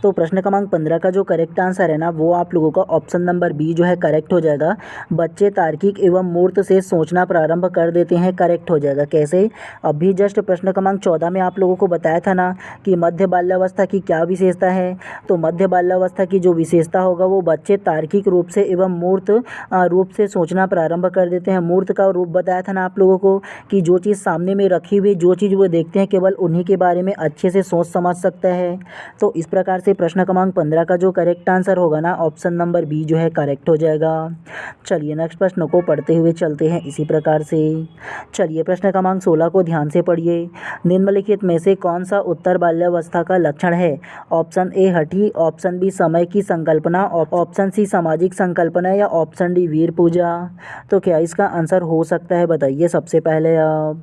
A: तो प्रश्न क्रमांक 15 का जो करेक्ट आंसर है ना वो आप लोगों का ऑप्शन नंबर बी जो है करेक्ट हो जाएगा। बच्चे तार्किक एवं मूर्त से सोचना प्रारंभ कर देते हैं, करेक्ट हो जाएगा। कैसे? अभी जस्ट प्रश्न क्रमांक 14 में आप लोगों को बताया था ना कि मध्य बाल्यावस्था की क्या विशेषता है। तो मध्य बाल्यावस्था की जो विशेषता होगा वो बच्चे तार्किक रूप से एवं मूर्त रूप से सोचना प्रारंभ कर देते हैं। मूर्त का रूप बताया था ना आप लोगों को कि जो चीज़ सामने में रखी हुई, जो चीज़ वो देखते हैं केवल उन्हीं के बारे में अच्छे से सोच समझ सकता है। तो इस प्रकार से प्रश्न क्रमांक 15 का जो करेक्ट आंसर होगा ना ऑप्शन नंबर बी जो है करेक्ट हो जाएगा। चलिए नेक्स्ट प्रश्न को पढ़ते हुए चलते हैं इसी प्रकार से। चलिए प्रश्न क्रमांक 16 को ध्यान से पढ़िए। निम्नलिखित में से कौन सा उत्तर बाल्यावस्था का लक्षण है? ऑप्शन ए, हठी। ऑप्शन बी, समय की संकल्पना। ऑप्शन सी, सामाजिक संकल्पना। या ऑप्शन डी, वीर पूजा। तो क्या इसका आंसर हो सकता है, बताइए सबसे पहले आप।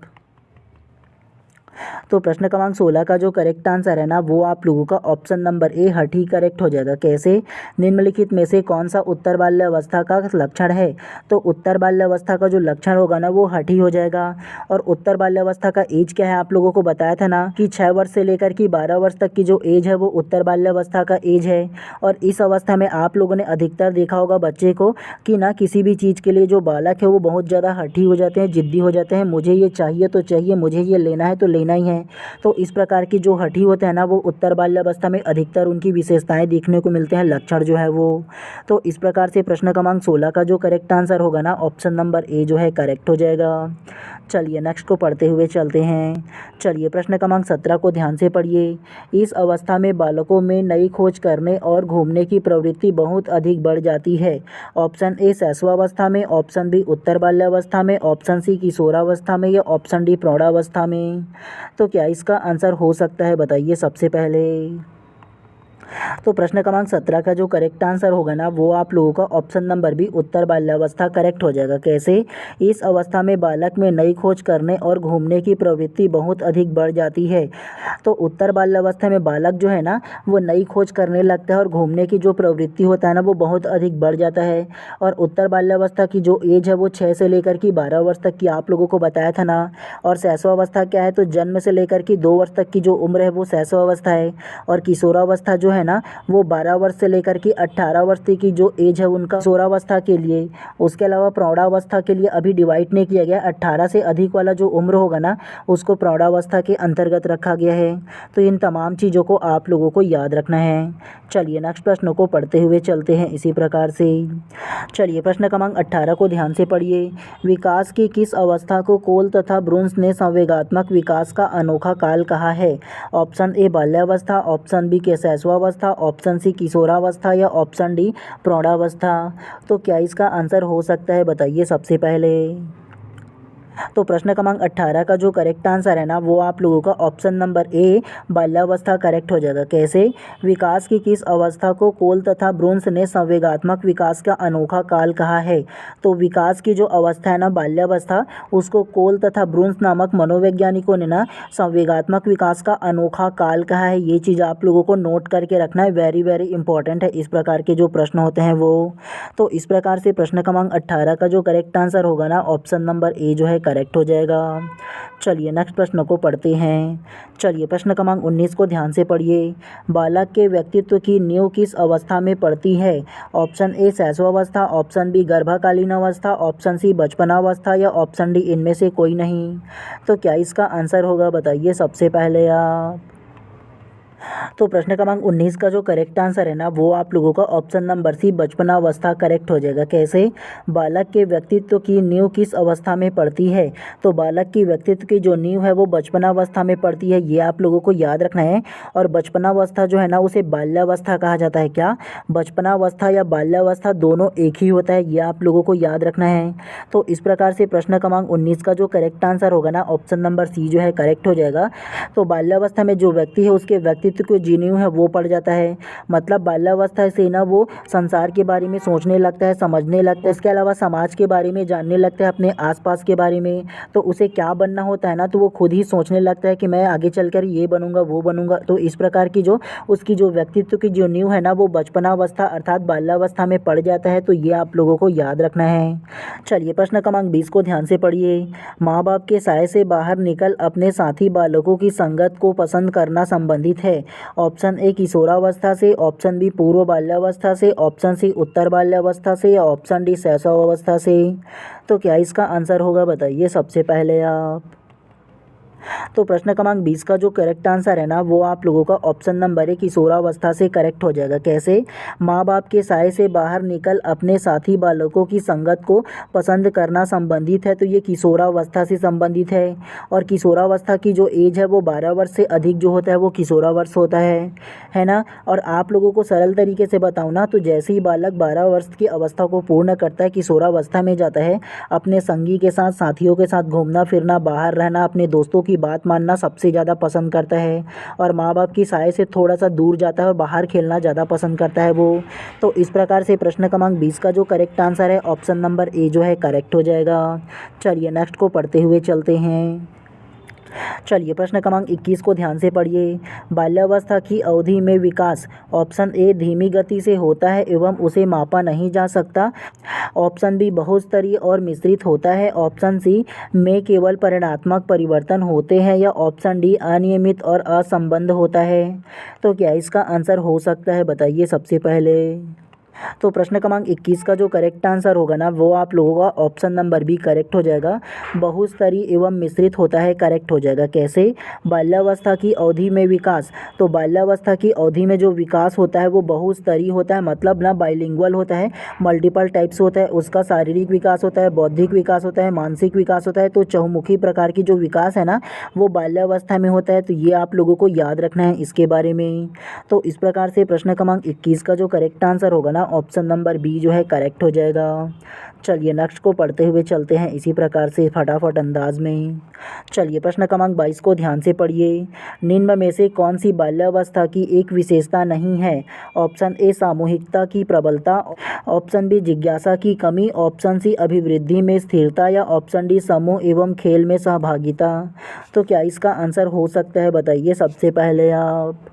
A: तो प्रश्न क्रमांक 16 का जो करेक्ट आंसर है ना वो आप लोगों का ऑप्शन नंबर ए हठ ही करेक्ट हो जाएगा। कैसे? निम्नलिखित में से कौन सा उत्तर बाल्यावस्था का लक्षण है? तो उत्तर बाल्यावस्था का जो लक्षण होगा ना वो हठ ही हो जाएगा। और उत्तर बाल्यावस्था का एज क्या है आप लोगों को बताया था ना कि 6 वर्ष से लेकर कि 12 वर्ष तक की जो एज है वो उत्तर बाल्यावस्था का एज है। और इस अवस्था में आप लोगों ने अधिकतर देखा होगा बच्चे को कि ना किसी भी चीज़ के लिए जो बालक है वो बहुत ज़्यादा हठी हो जाते हैं, ज़िद्दी हो जाते हैं, मुझे ये चाहिए तो चाहिए, मुझे ये लेना है तो लेना ही है। तो इस प्रकार की जो हठी होते हैं ना वो उत्तर बाल्यावस्था में अधिकतर उनकी विशेषताएं देखने को मिलते हैं, लक्षण जो है वो। तो इस प्रकार से प्रश्न क्रमांक 16 का जो करेक्ट आंसर होगा ना ऑप्शन नंबर ए जो है करेक्ट हो जाएगा। चलिए नेक्स्ट को पढ़ते हुए चलते हैं। चलिए प्रश्न क्रमांक 17 को ध्यान से पढ़िए। इस अवस्था में बालकों में नई खोज करने और घूमने की प्रवृत्ति बहुत अधिक बढ़ जाती है। ऑप्शन ए शैशवावस्था में, ऑप्शन बी उत्तर बाल्यावस्था में, ऑप्शन सी किशोरावस्था में या ऑप्शन डी प्रौढ़ावस्था में। तो क्या इसका आंसर हो सकता है बताइए सबसे पहले। तो प्रश्न क्रमांक 17 का जो करेक्ट आंसर होगा ना वो आप लोगों का ऑप्शन नंबर बी उत्तर बाल्यावस्था करेक्ट हो जाएगा। कैसे? इस अवस्था में बालक में नई खोज करने और घूमने की प्रवृत्ति बहुत अधिक बढ़ जाती है। तो उत्तर बाल्यावस्था में बालक जो है ना वो नई खोज करने लगता है और घूमने की जो प्रवृत्ति होता है ना वो बहुत अधिक बढ़ जाता है। और उत्तर बाल्यावस्था की जो एज है वो 6 से लेकर कि 12 वर्ष तक की आप लोगों को बताया था ना। और शैशवावस्था क्या है? तो जन्म से लेकर कि 2 वर्ष तक की जो उम्र है वो शैशवावस्था है। और किशोरावस्था जो है ना वो 12 वर्ष से लेकर कि 18 वर्ष तक की जो एज है उनका किशोरावस्था के लिए। उसके अलावा प्रौढ़ावस्था के लिए अभी डिवाइड नहीं किया गया, 18 से अधिक वाला जो उम्र होगा ना उसको प्रौढ़ावस्था के अंतर्गत रखा गया है। तो इन तमाम चीज़ों को आप लोगों को याद रखना है। चलिए नेक्स्ट प्रश्न को पढ़ते हुए चलते हैं इसी प्रकार से। चलिए प्रश्न क्रमांक 18 को ध्यान से पढ़िए। विकास की किस अवस्था को कोल तथा ब्रुन्स ने संवेगात्मक विकास का अनोखा काल कहा है? ऑप्शन ए बाल्यावस्था, ऑप्शन बी शैशवावस्था, ऑप्शन सी किशोरावस्था या ऑप्शन डी प्रौढ़ावस्था। तो क्या इसका आंसर हो सकता है बताइए सबसे पहले। तो प्रश्न क्रमांक 18 का जो करेक्ट आंसर है ना वो आप लोगों का ऑप्शन नंबर ए बाल्यावस्था करेक्ट हो जाएगा। कैसे? विकास की किस अवस्था को कोल तथा ब्रुन्स ने संवेगात्मक विकास का अनोखा काल कहा है? तो विकास की जो अवस्था है ना बाल्यावस्था उसको कोल तथा ब्रुन्स नामक मनोवैज्ञानिकों ने ना संवेगात्मक विकास का अनोखा काल कहा है। ये चीज़ आप लोगों को नोट करके रखना है, वेरी वेरी इंपॉर्टेंट है इस प्रकार के जो प्रश्न होते हैं वो। तो इस प्रकार से प्रश्न क्रमांक 18 का जो करेक्ट आंसर होगा ना ऑप्शन नंबर ए जो है करेक्ट हो जाएगा। चलिए नेक्स्ट प्रश्न को पढ़ते हैं। चलिए प्रश्न क्रमांक 19 को ध्यान से पढ़िए। बालक के व्यक्तित्व की नींव किस अवस्था में पड़ती है? ऑप्शन ए शैशवावस्था, ऑप्शन बी गर्भाकालीन अवस्था, ऑप्शन सी बचपनावस्था या ऑप्शन डी इनमें से कोई नहीं। तो क्या इसका आंसर होगा बताइए सबसे पहले आप। तो प्रश्न क्रमांक 19 का जो करेक्ट आंसर है ना वो आप लोगों का ऑप्शन नंबर सी बचपनावस्था करेक्ट हो जाएगा। कैसे? बालक के व्यक्तित्व की नींव किस अवस्था में पड़ती है? तो बालक की व्यक्तित्व की जो नींव है वो बचपनावस्था में पड़ती है, ये आप लोगों को याद रखना है। और बचपनावस्था जो है ना उसे बाल्यावस्था कहा जाता है। क्या बचपनावस्था या बाल्यावस्था दोनों एक ही होता है, ये आप लोगों को याद रखना है। तो इस प्रकार से प्रश्न क्रमांक 19 का जो करेक्ट आंसर होगा ना ऑप्शन नंबर सी जो है करेक्ट हो जाएगा। तो बाल्यावस्था में जो व्यक्ति है उसके व्यक्तित्व को जो नींव है वो पड़ जाता है। मतलब बाल्यावस्था से ना वो संसार के बारे में सोचने लगता है, समझने लगता है, इसके अलावा समाज के बारे में जानने लगता है, अपने आसपास के बारे में। तो उसे क्या बनना होता है ना तो वो खुद ही सोचने लगता है कि मैं आगे चलकर ये बनूंगा वो बनूंगा। तो इस प्रकार की जो उसकी जो व्यक्तित्व की जो नींव है ना वो बचपनावस्था अर्थात बाल्यावस्था में पड़ जाता है। तो ये आप लोगों को याद रखना है। चलिए प्रश्न क्रमांक 20 को ध्यान से पढ़िए। माँ बाप के साए से बाहर निकल अपने साथी बालकों की संगत को पसंद करना संबंधित है। ऑप्शन ए किशोरावस्था से, ऑप्शन बी पूर्व बाल्यावस्था से, ऑप्शन सी उत्तर बाल्यावस्था से या ऑप्शन डी शैशवावस्था से। तो क्या इसका आंसर होगा बताइए सबसे पहले आप। तो प्रश्न क्रमांक 20 का जो करेक्ट आंसर है ना वो आप लोगों का ऑप्शन नंबर ए किशोरावस्था से करेक्ट हो जाएगा। कैसे? माँ बाप के साए से बाहर निकल अपने साथी बालकों की संगत को पसंद करना संबंधित है, तो ये किशोरावस्था से संबंधित है। और किशोरावस्था की जो एज है वो 12 वर्ष से अधिक जो होता है वो किशोरावर्ष होता है ना। और आप लोगों को सरल तरीके से बताऊँ ना तो जैसे ही बालक 12 वर्ष की अवस्था को पूर्ण करता है, किशोरावस्था में जाता है, अपने संगी के साथ साथियों के साथ घूमना फिरना, बाहर रहना, अपने दोस्तों की बात मानना सबसे ज़्यादा पसंद करता है। और माँ बाप की साए से थोड़ा सा दूर जाता है और बाहर खेलना ज़्यादा पसंद करता है वो। तो इस प्रकार से प्रश्न क्रमांक 20 का जो करेक्ट आंसर है ऑप्शन नंबर ए जो है करेक्ट हो जाएगा। चलिए नेक्स्ट को पढ़ते हुए चलते हैं। चलिए प्रश्न क्रमांक 21 को ध्यान से पढ़िए। बाल्यावस्था की अवधि में विकास ऑप्शन ए धीमी गति से होता है एवं उसे मापा नहीं जा सकता। ऑप्शन बी बहुस्तरीय और मिश्रित होता है। ऑप्शन सी में केवल परिमाणात्मक परिवर्तन होते हैं, या ऑप्शन डी अनियमित और असंबद्ध होता है। तो क्या इसका आंसर हो सकता है, बताइए सबसे पहले। तो प्रश्न क्रमांक 21 का जो करेक्ट आंसर होगा ना, वो आप लोगों का ऑप्शन नंबर बी करेक्ट हो जाएगा। बहुस्तरीय एवं मिश्रित होता है करेक्ट हो जाएगा। कैसे? बाल्यावस्था की अवधि में विकास, तो बाल्यावस्था की अवधि में जो विकास होता है वो बहुस्तरीय होता है, मतलब ना बाइलिंगुअल होता है, मल्टीपल टाइप्स होता है। उसका शारीरिक विकास होता है, बौद्धिक विकास होता है, मानसिक विकास होता है। तो चहुमुखी प्रकार की जो विकास है ना, वो बाल्यावस्था में होता है। तो ये आप लोगों को याद रखना है इसके बारे में। तो इस प्रकार से प्रश्न क्रमांक 21 का जो करेक्ट आंसर होगा ना, ऑप्शन नंबर बी जो है करेक्ट हो जाएगा। चलिए नेक्स्ट को पढ़ते हुए चलते हैं इसी प्रकार से फटाफट अंदाज में। चलिए प्रश्न क्रमांक 22 को ध्यान से पढ़िए। निम्न में से कौन सी बाल्यावस्था की एक विशेषता नहीं है? ऑप्शन ए सामूहिकता की प्रबलता, ऑप्शन बी जिज्ञासा की कमी, ऑप्शन सी अभिवृद्धि में स्थिरता, या ऑप्शन डी समूह एवं खेल में सहभागिता। तो क्या इसका आंसर हो सकता है, बताइए सबसे पहले आप।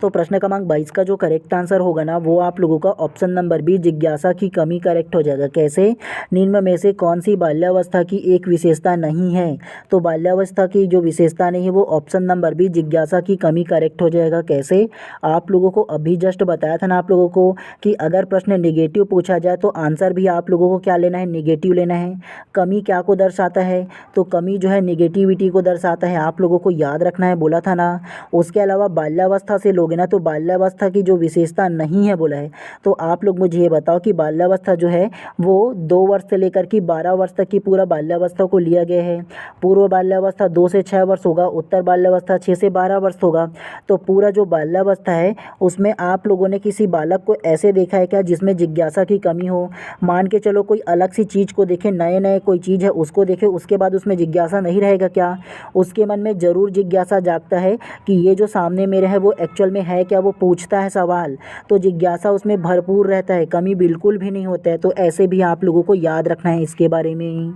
A: तो प्रश्न क्रमांक 22 का जो करेक्ट आंसर होगा ना, वो आप लोगों का ऑप्शन नंबर बी जिज्ञासा की कमी करेक्ट हो जाएगा। कैसे? निम्न में से कौन सी बाल्यावस्था की एक विशेषता नहीं है? तो बाल्यावस्था की जो विशेषता नहीं है वो ऑप्शन नंबर बी जिज्ञासा की कमी करेक्ट हो जाएगा। कैसे? आप लोगों को अभी जस्ट बताया था ना आप लोगों को कि अगर प्रश्न निगेटिव पूछा जाए तो आंसर भी आप लोगों को क्या लेना है, निगेटिव लेना है। कमी क्या को दर्शाता है? तो कमी जो है निगेटिविटी को दर्शाता है, आप लोगों को याद रखना है, बोला था ना। उसके अलावा बाल्यावस्था से ना, तो बाल्यावस्था की जो विशेषता नहीं है बोला है। तो आप लोग मुझे ये बताओ कि बाल्यावस्था जो है वो 2 वर्ष से लेकर के 12 वर्ष तक की पूरा बाल्यावस्था को लिया गया है। पूर्व बाल्यावस्था 2 से 6 वर्ष होगा, उत्तर बाल्यावस्था 6 से 12 वर्ष होगा। तो पूरा जो बाल्यावस्था है उसमें आप लोगों ने किसी बालक को ऐसे देखा है क्या जिसमें जिज्ञासा की कमी हो? मान के चलो कोई अलग सी चीज़ को देखे, नए नए कोई चीज़ है उसको देखे, उसके बाद उसमें जिज्ञासा नहीं रहेगा क्या? उसके मन में ज़रूर जिज्ञासा जागता है कि ये जो सामने मेरे है वो एक्चुअल में है क्या, वो पूछता है सवाल। तो जिज्ञासा उसमें भरपूर रहता है, कमी बिल्कुल भी नहीं होता है। तो ऐसे भी आप लोगों को याद रखना है इसके बारे में।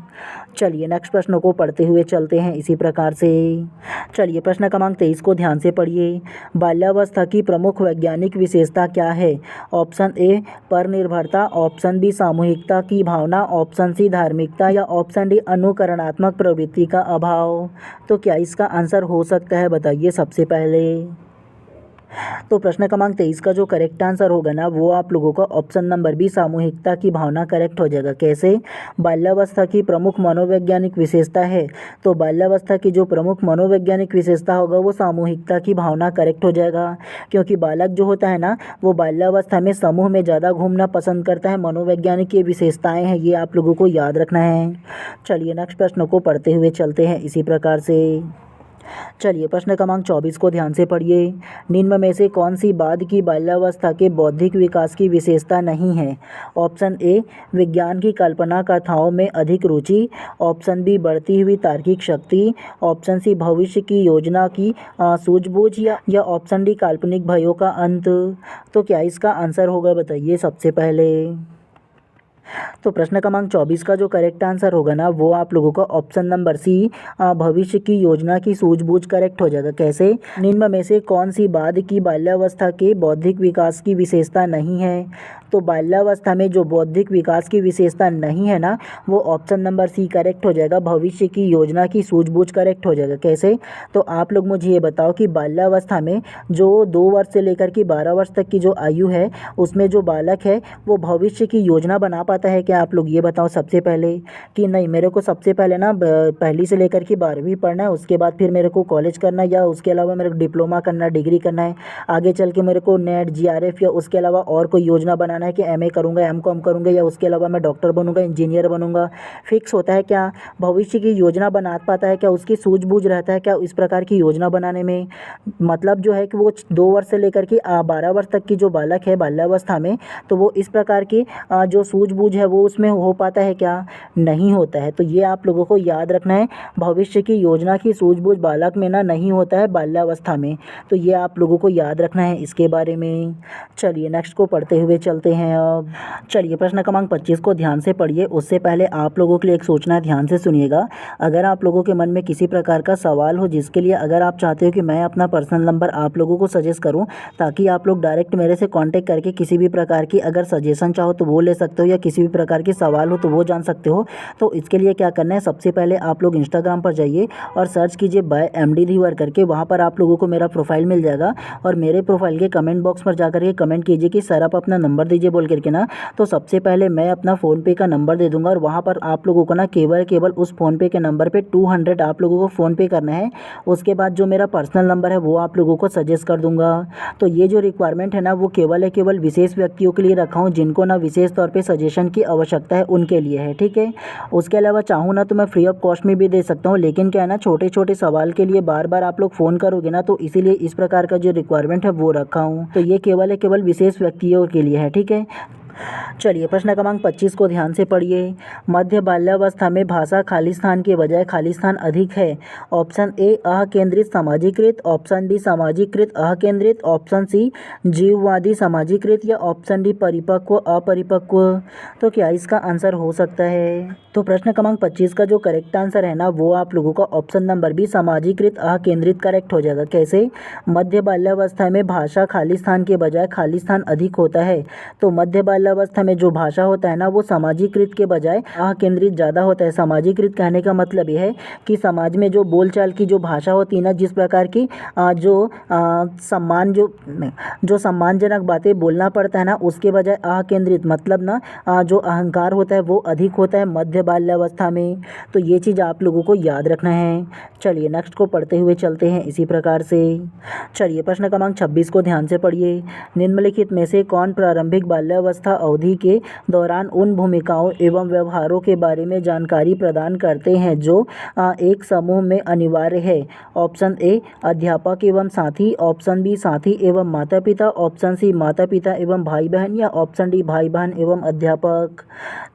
A: चलिए नेक्स्ट प्रश्न को पढ़ते हुए चलते हैं इसी प्रकार से। चलिए प्रश्न क्रमांक 23 को ध्यान से पढ़िए। बाल्यावस्था की प्रमुख वैज्ञानिक विशेषता क्या है? ऑप्शन ए परनिर्भरता, ऑप्शन बी सामूहिकता की भावना, ऑप्शन सी धार्मिकता, या ऑप्शन डी अनुकरणात्मक प्रवृत्ति का अभाव। तो क्या इसका आंसर हो सकता है, बताइए सबसे पहले। तो प्रश्न क्रमांक 23 का जो करेक्ट आंसर होगा ना, वो आप लोगों का ऑप्शन नंबर बी सामूहिकता की भावना करेक्ट हो जाएगा। कैसे? बाल्यावस्था की प्रमुख मनोवैज्ञानिक विशेषता है, तो बाल्यावस्था की जो प्रमुख मनोवैज्ञानिक विशेषता होगा वो सामूहिकता की भावना करेक्ट हो जाएगा। क्योंकि बालक जो होता है ना, वो बाल्यावस्था में समूह में ज़्यादा घूमना पसंद करता है। मनोवैज्ञानिक ये विशेषताएँ हैं, ये आप लोगों को याद रखना है। चलिए नेक्स्ट प्रश्न को पढ़ते हुए चलते हैं इसी प्रकार से। चलिए प्रश्न क्रमांक 24 को ध्यान से पढ़िए। निम्न में से कौन सी बाद की बाल्यावस्था के बौद्धिक विकास की विशेषता नहीं है? ऑप्शन ए विज्ञान की कल्पना कथाओं में अधिक रुचि, ऑप्शन बी बढ़ती हुई तार्किक शक्ति, ऑप्शन सी भविष्य की योजना की सूझबूझ, या ऑप्शन डी काल्पनिक भयों का अंत। तो क्या इसका आंसर होगा, बताइए सबसे पहले। तो प्रश्न क्रमांक 24 का जो करेक्ट आंसर होगा ना, वो आप लोगों का ऑप्शन नंबर सी भविष्य की योजना की सूझबूझ करेक्ट हो जाएगा। कैसे? निम्न में से कौन सी बाद की बाल्यावस्था के बौद्धिक विकास की विशेषता नहीं है? तो बाल्यावस्था में जो बौद्धिक विकास की विशेषता नहीं है ना, वो ऑप्शन नंबर सी करेक्ट हो जाएगा, भविष्य की योजना की सूझबूझ करेक्ट हो जाएगा। कैसे? तो आप लोग मुझे ये बताओ कि बाल्यावस्था में जो 2 वर्ष से लेकर के 12 वर्ष तक की जो आयु है, उसमें जो बालक है वो भविष्य की योजना बना पाता है क्या? आप लोग ये बताओ सबसे पहले। कि नहीं, मेरे को सबसे पहले ना पहली से लेकर के 12वीं पढ़ना है, उसके बाद फिर मेरे को कॉलेज करना है, या उसके अलावा मेरे को डिप्लोमा करना है, डिग्री करना है, आगे चल के मेरे को नेट GRF या उसके अलावा और कोई योजना बनाना है कि MA करूँगा, MCOM करूँगा, या उसके अलावा मैं डॉक्टर बनूँगा, इंजीनियर बनूँगा। फिक्स होता है क्या? भविष्य की योजना बना पाता है क्या? उसकी सूझबूझ रहता है क्या इस प्रकार की योजना बनाने में? मतलब जो है कि वो 2 वर्ष से लेकर के 12 वर्ष तक की जो बालक है बाल्यावस्था में, तो वो इस प्रकार की जो सूझबूझ है वो उसमें हो पाता है क्या? नहीं होता है। तो ये आप लोगों को याद रखना है, भविष्य की योजना की सूझबूझ बालक में ना नहीं होता है बाल्यावस्था में। तो ये आप लोगों को याद रखना है इसके बारे में। चलिए नेक्स्ट को पढ़ते हुए चलते चलते हैं अब। चलिए प्रश्न क्रमांक 25 को ध्यान से पढ़िए। उससे पहले आप लोगों के लिए एक सूचना है, ध्यान से सुनिएगा। अगर आप लोगों के मन में किसी प्रकार का सवाल हो जिसके लिए अगर आप चाहते हो कि मैं अपना पर्सनल नंबर आप लोगों को सजेस्ट करूं ताकि आप लोग डायरेक्ट मेरे से कांटेक्ट करके किसी भी प्रकार की अगर सजेशन चाहो तो वो ले सकते हो या किसी भी प्रकार के सवाल हो तो वो जान सकते हो। तो इसके लिए क्या करना है, सबसे पहले आप लोग इंस्टाग्राम पर जाइए और सर्च कीजिए बाय MD धीवर करके। वहाँ पर आप लोगों को मेरा प्रोफाइल मिल जाएगा और मेरे प्रोफाइल के कमेंट बॉक्स पर जाकर के कमेंट कीजिए कि सर आप अपना नंबर दीजिए बोल करके ना। तो सबसे पहले मैं अपना फ़ोनपे का नंबर दे दूंगा और वहाँ पर आप लोगों को ना केवल उस फ़ोनपे के नंबर पे 200 आप लोगों को फ़ोनपे करना है। उसके बाद जो मेरा पर्सनल नंबर है वो आप लोगों को सजेस्ट कर दूंगा। तो ये जो रिक्वायरमेंट है ना वो केवल विशेष व्यक्तियों के लिए रखा हूँ जिनको ना विशेष तौर पे सजेशन की आवश्यकता है, उनके लिए है, ठीक है। उसके अलावा चाहूँ ना तो मैं फ्री ऑफ कॉस्ट में भी दे सकता हूँ, लेकिन क्या है ना छोटे छोटे सवाल के लिए बार बार आप लोग फ़ोन करोगे ना तो इसीलिए इस प्रकार का जो रिक्वायरमेंट है वो रखा हूँ। तो ये केवल विशेष व्यक्तियों के लिए है, ठीक है। चलिए प्रश्न क्रमांक 25 को ध्यान से पढ़िए। मध्य बाल्यावस्था में भाषा खालिस्तान के बजाय खालिस्तान अधिक है। ऑप्शन ए अकेंद्रित सामाजिकृत, ऑप्शन बी सामाजिकृत अकेंद्रित, ऑप्शन सी जीववादी सामाजिकृत या ऑप्शन डी परिपक्व अपरिपक्व। तो क्या इसका आंसर हो सकता है? तो प्रश्न क्रमांक 25 का जो करेक्ट आंसर है ना वो आप लोगों का ऑप्शन नंबर बी सामाजिकृत अकेंद्रित करेक्ट हो जाएगा। कैसे? मध्य बाल्यावस्था में भाषा खालिस्तान के बजाय खालिस्तान अधिक होता है। तो मध्य बाल्यावस्था में जो भाषा होता है ना वो सामाजिकृत के बजाय अकेंद्रित ज़्यादा होता है। सामाजिकृत कहने का मतलब ये है कि समाज में जो बोलचाल की जो भाषा होती है ना, जिस प्रकार की जो सम्मानजनक बातें बोलना पड़ता है ना, उसके बजाय अकेंद्रित मतलब ना जो अहंकार होता है वो अधिक होता है मध्य बाल्यावस्था में। तो ये चीज़ आप लोगों को याद रखना है। चलिए नेक्स्ट को पढ़ते हुए चलते हैं इसी प्रकार से। चलिए प्रश्न क्रमांक 26 को ध्यान से पढ़िए। निम्नलिखित में से कौन प्रारंभिक बाल्यावस्था अवधि के दौरान उन भूमिकाओं एवं व्यवहारों के बारे में जानकारी प्रदान करते हैं जो एक समूह में अनिवार्य है? ऑप्शन ए अध्यापक एवं साथी, ऑप्शन बी साथी एवं माता पिता, ऑप्शन सी माता पिता एवं भाई बहन या ऑप्शन डी भाई बहन एवं अध्यापक।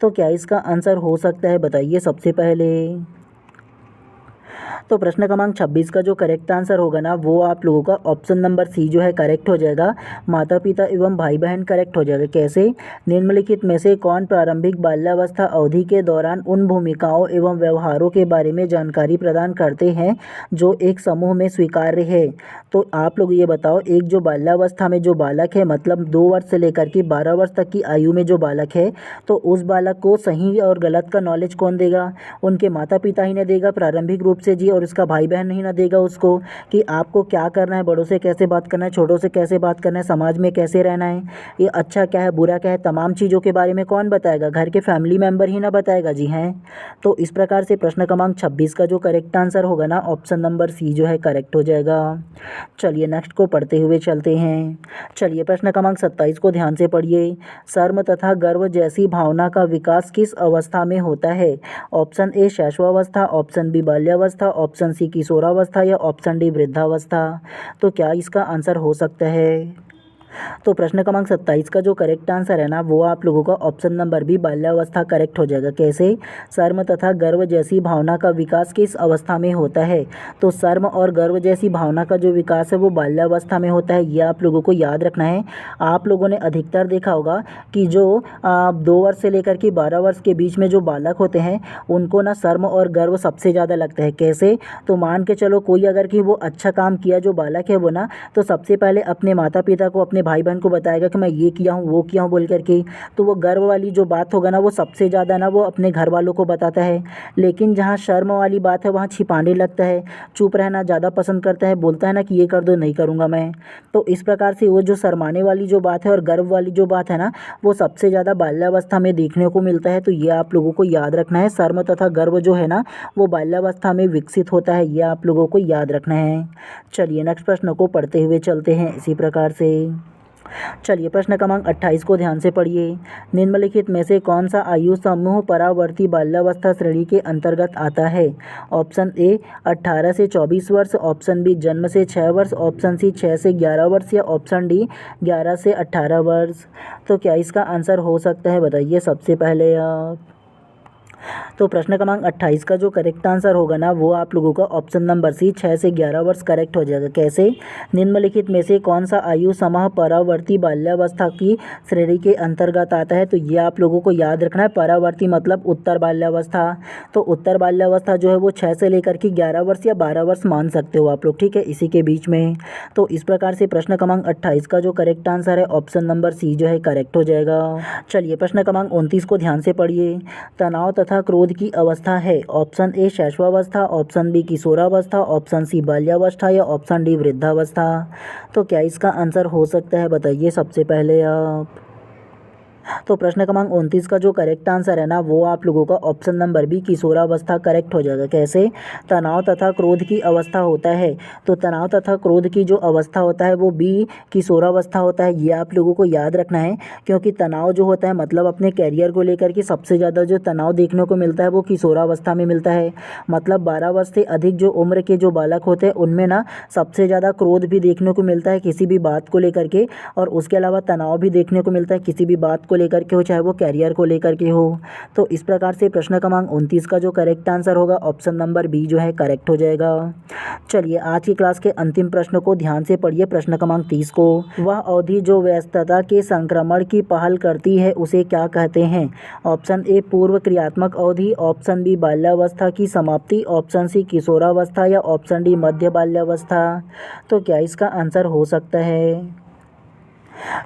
A: तो क्या इसका आंसर हो सकता है, बताइए सबसे पहले। तो प्रश्न क्रमांक 26 का जो करेक्ट आंसर होगा ना वो आप लोगों का ऑप्शन नंबर सी जो है करेक्ट हो जाएगा, माता पिता एवं भाई बहन करेक्ट हो जाएगा। कैसे? निम्नलिखित में से कौन प्रारंभिक बाल्यावस्था अवधि के दौरान उन भूमिकाओं एवं व्यवहारों के बारे में जानकारी प्रदान करते हैं जो एक समूह में स्वीकार्य है? तो आप लोग ये बताओ, एक जो बाल्यावस्था में जो बालक है मतलब 2 वर्ष से लेकर के 12 वर्ष तक की आयु में जो बालक है, तो उस बालक को सही और गलत का नॉलेज कौन देगा? उनके माता पिता ही ने देगा प्रारंभिक रूप से जी, और उसका भाई बहन नहीं ना देगा उसको कि आपको क्या करना है, बड़ों से कैसे बात करना है, छोटों से कैसे बात करना है, समाज में कैसे रहना है, ये अच्छा क्या है बुरा क्या है, तमाम चीज़ों के बारे में कौन बताएगा? घर के फैमिली मेम्बर ही ना बताएगा जी हैं। तो इस प्रकार से प्रश्न क्रमांक 26 का जो करेक्ट आंसर होगा ना ऑप्शन नंबर सी जो है करेक्ट हो जाएगा। चलिए नेक्स्ट को पढ़ते हुए चलते हैं। चलिए प्रश्न क्रमांक 27 को ध्यान से पढ़िए। शर्म तथा गर्व जैसी भावना का विकास किस अवस्था में होता है? ऑप्शन ए शैशवावस्था, ऑप्शन बी बाल्यावस्था, ऑप्शन सी किशोरावस्था या ऑप्शन डी वृद्धावस्था। तो क्या इसका आंसर हो सकता है? तो प्रश्न क्रमांक 27 का जो करेक्ट आंसर है ना वो आप लोगों का ऑप्शन नंबर बी बाल्यावस्था करेक्ट हो जाएगा। कैसे? शर्म तथा गर्व जैसी भावना का विकास किस अवस्था में होता है? तो शर्म और गर्व जैसी भावना का जो विकास है वो बाल्यावस्था में होता है, ये आप लोगों को याद रखना है। आप लोगों ने अधिकतर देखा होगा कि जो 2 वर्ष से लेकर के 12 वर्ष के बीच में जो बालक होते हैं उनको ना शर्म और गर्व सबसे ज़्यादा लगता है। कैसे? तो मान के चलो कोई अगर कि वो अच्छा काम किया जो बालक है वो ना, तो सबसे पहले अपने माता पिता को अपने भाई बहन को बताएगा कि मैं ये किया हूँ वो किया हूँ बोल करके। तो वो गर्व वाली जो बात होगा ना वो सबसे ज़्यादा ना वो अपने घर वालों को बताता है। लेकिन जहाँ शर्म वाली बात है वहाँ छिपाने लगता है, चुप रहना ज़्यादा पसंद करता है, बोलता है ना कि ये कर दो, नहीं करूँगा मैं। तो इस प्रकार से वो जो शर्माने वाली जो बात है और गर्व वाली जो बात है ना वो सबसे ज़्यादा बाल्यावस्था में देखने को मिलता है। तो ये आप लोगों को याद रखना है, शर्म तथा गर्व जो है ना वो बाल्यावस्था में विकसित होता है, ये आप लोगों को याद रखना है। चलिए नेक्स्ट प्रश्न को पढ़ते हुए चलते हैं इसी प्रकार से। चलिए प्रश्न क्रमांक 28 को ध्यान से पढ़िए। निम्नलिखित में से कौन सा आयु समूह परावर्ती बाल्यावस्था श्रेणी के अंतर्गत आता है? ऑप्शन ए 18 से 24 वर्ष, ऑप्शन बी जन्म से 6 वर्ष, ऑप्शन सी 6 से 11 वर्ष या ऑप्शन डी 11 से 18 वर्ष। तो क्या इसका आंसर हो सकता है, बताइए सबसे पहले आप। तो प्रश्न क्रमांक 28 का जो करेक्ट आंसर होगा ना वो आप लोगों का ऑप्शन नंबर सी 6 से 11 वर्ष करेक्ट हो जाएगा। कैसे? निम्नलिखित में से कौन सा आयु समूह परावर्ती बाल्यावस्था की श्रेणी के अंतर्गत आता है? तो ये आप लोगों को याद रखना है। परावर्ती मतलब उत्तर बाल्यावस्था। तो उत्तर बाल्यावस्था जो है वो 6 से लेकर के 11 वर्ष या 12 वर्ष मान सकते हो आप लोग, ठीक है, इसी के बीच में। तो इस प्रकार से प्रश्न क्रमांक 28 का जो करेक्ट आंसर है ऑप्शन नंबर सी जो है करेक्ट हो जाएगा। चलिए प्रश्न क्रमांक 29 को ध्यान से पढ़िए। तनाव तथा क्रोध की अवस्था है। ऑप्शन ए शैशवावस्था, ऑप्शन बी किशोरावस्था, ऑप्शन सी बाल्यावस्था या ऑप्शन डी वृद्धावस्था। तो क्या इसका आंसर हो सकता है, बताइए सबसे पहले आप। तो प्रश्न क्रमांक 29 का जो करेक्ट आंसर है ना वो आप लोगों का ऑप्शन नंबर बी किशोरावस्था करेक्ट हो जाएगा। कैसे? तनाव तथा क्रोध की अवस्था होता है, तो तनाव तथा क्रोध की जो अवस्था होता है वो बी किशोरावस्था होता है। ये आप लोगों को याद रखना है, क्योंकि तनाव जो होता है मतलब अपने कैरियर को लेकर के सबसे ज़्यादा जो तनाव देखने को मिलता है वो किशोरावस्था में मिलता है। मतलब 12 वर्ष से अधिक जो उम्र के जो बालक होते हैं उनमें ना सबसे ज़्यादा क्रोध भी देखने को मिलता है किसी भी बात को लेकर के, और उसके अलावा तनाव भी देखने को मिलता है किसी भी बात को लेकर के हो, चाहे वो कैरियर को लेकर के हो। तो इस प्रकार से प्रश्न क्रमांक 29 का जो करेक्ट आंसर होगा ऑप्शन नंबर बी जो है करेक्ट हो जाएगा। चलिए आज की क्लास के अंतिम प्रश्न को ध्यान से पढ़िए, प्रश्न क्रमांक 30 को। वह अवधि जो व्यस्तता के संक्रमण की पहल करती है उसे क्या कहते हैं? ऑप्शन ए पूर्व क्रियात्मक अवधि, ऑप्शन बी बाल्यावस्था की समाप्ति, ऑप्शन सी किशोरावस्था या ऑप्शन डी मध्य बाल्यावस्था। तो क्या इसका आंसर हो सकता है?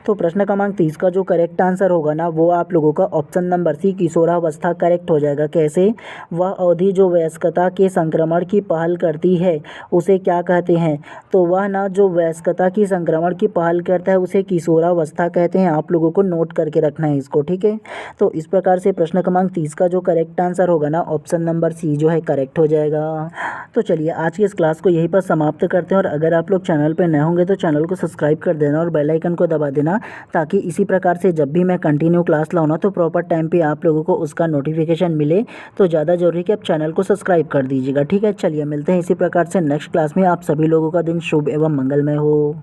A: तो प्रश्न क्रमांक 30 का जो करेक्ट आंसर होगा ना वो आप लोगों का ऑप्शन नंबर सी किशोरावस्था करेक्ट हो जाएगा। कैसे? वह अवधि जो वयस्कता के संक्रमण की पहल करती है उसे क्या कहते हैं? तो वह ना जो वयस्कता की संक्रमण की पहल करता है उसे किशोरावस्था कहते हैं। आप लोगों को नोट करके रखना है इसको, ठीक है। तो इस प्रकार से प्रश्न क्रमांक 30 का जो करेक्ट आंसर होगा ना ऑप्शन नंबर सी जो है करेक्ट हो जाएगा। तो चलिए आज की इस क्लास को यहीं पर समाप्त करते हैं, और अगर आप लोग चैनल पर नए होंगे तो चैनल को सब्सक्राइब कर देना और बेल आइकन को दबा देना, ताकि इसी प्रकार से जब भी मैं कंटिन्यू क्लास लाऊं ना तो प्रॉपर टाइम पे आप लोगों को उसका नोटिफिकेशन मिले। तो ज़्यादा जरूरी है कि आप चैनल को सब्सक्राइब कर दीजिएगा, ठीक है। चलिए मिलते हैं इसी प्रकार से नेक्स्ट क्लास में। आप सभी लोगों का दिन शुभ एवं मंगलमय हो।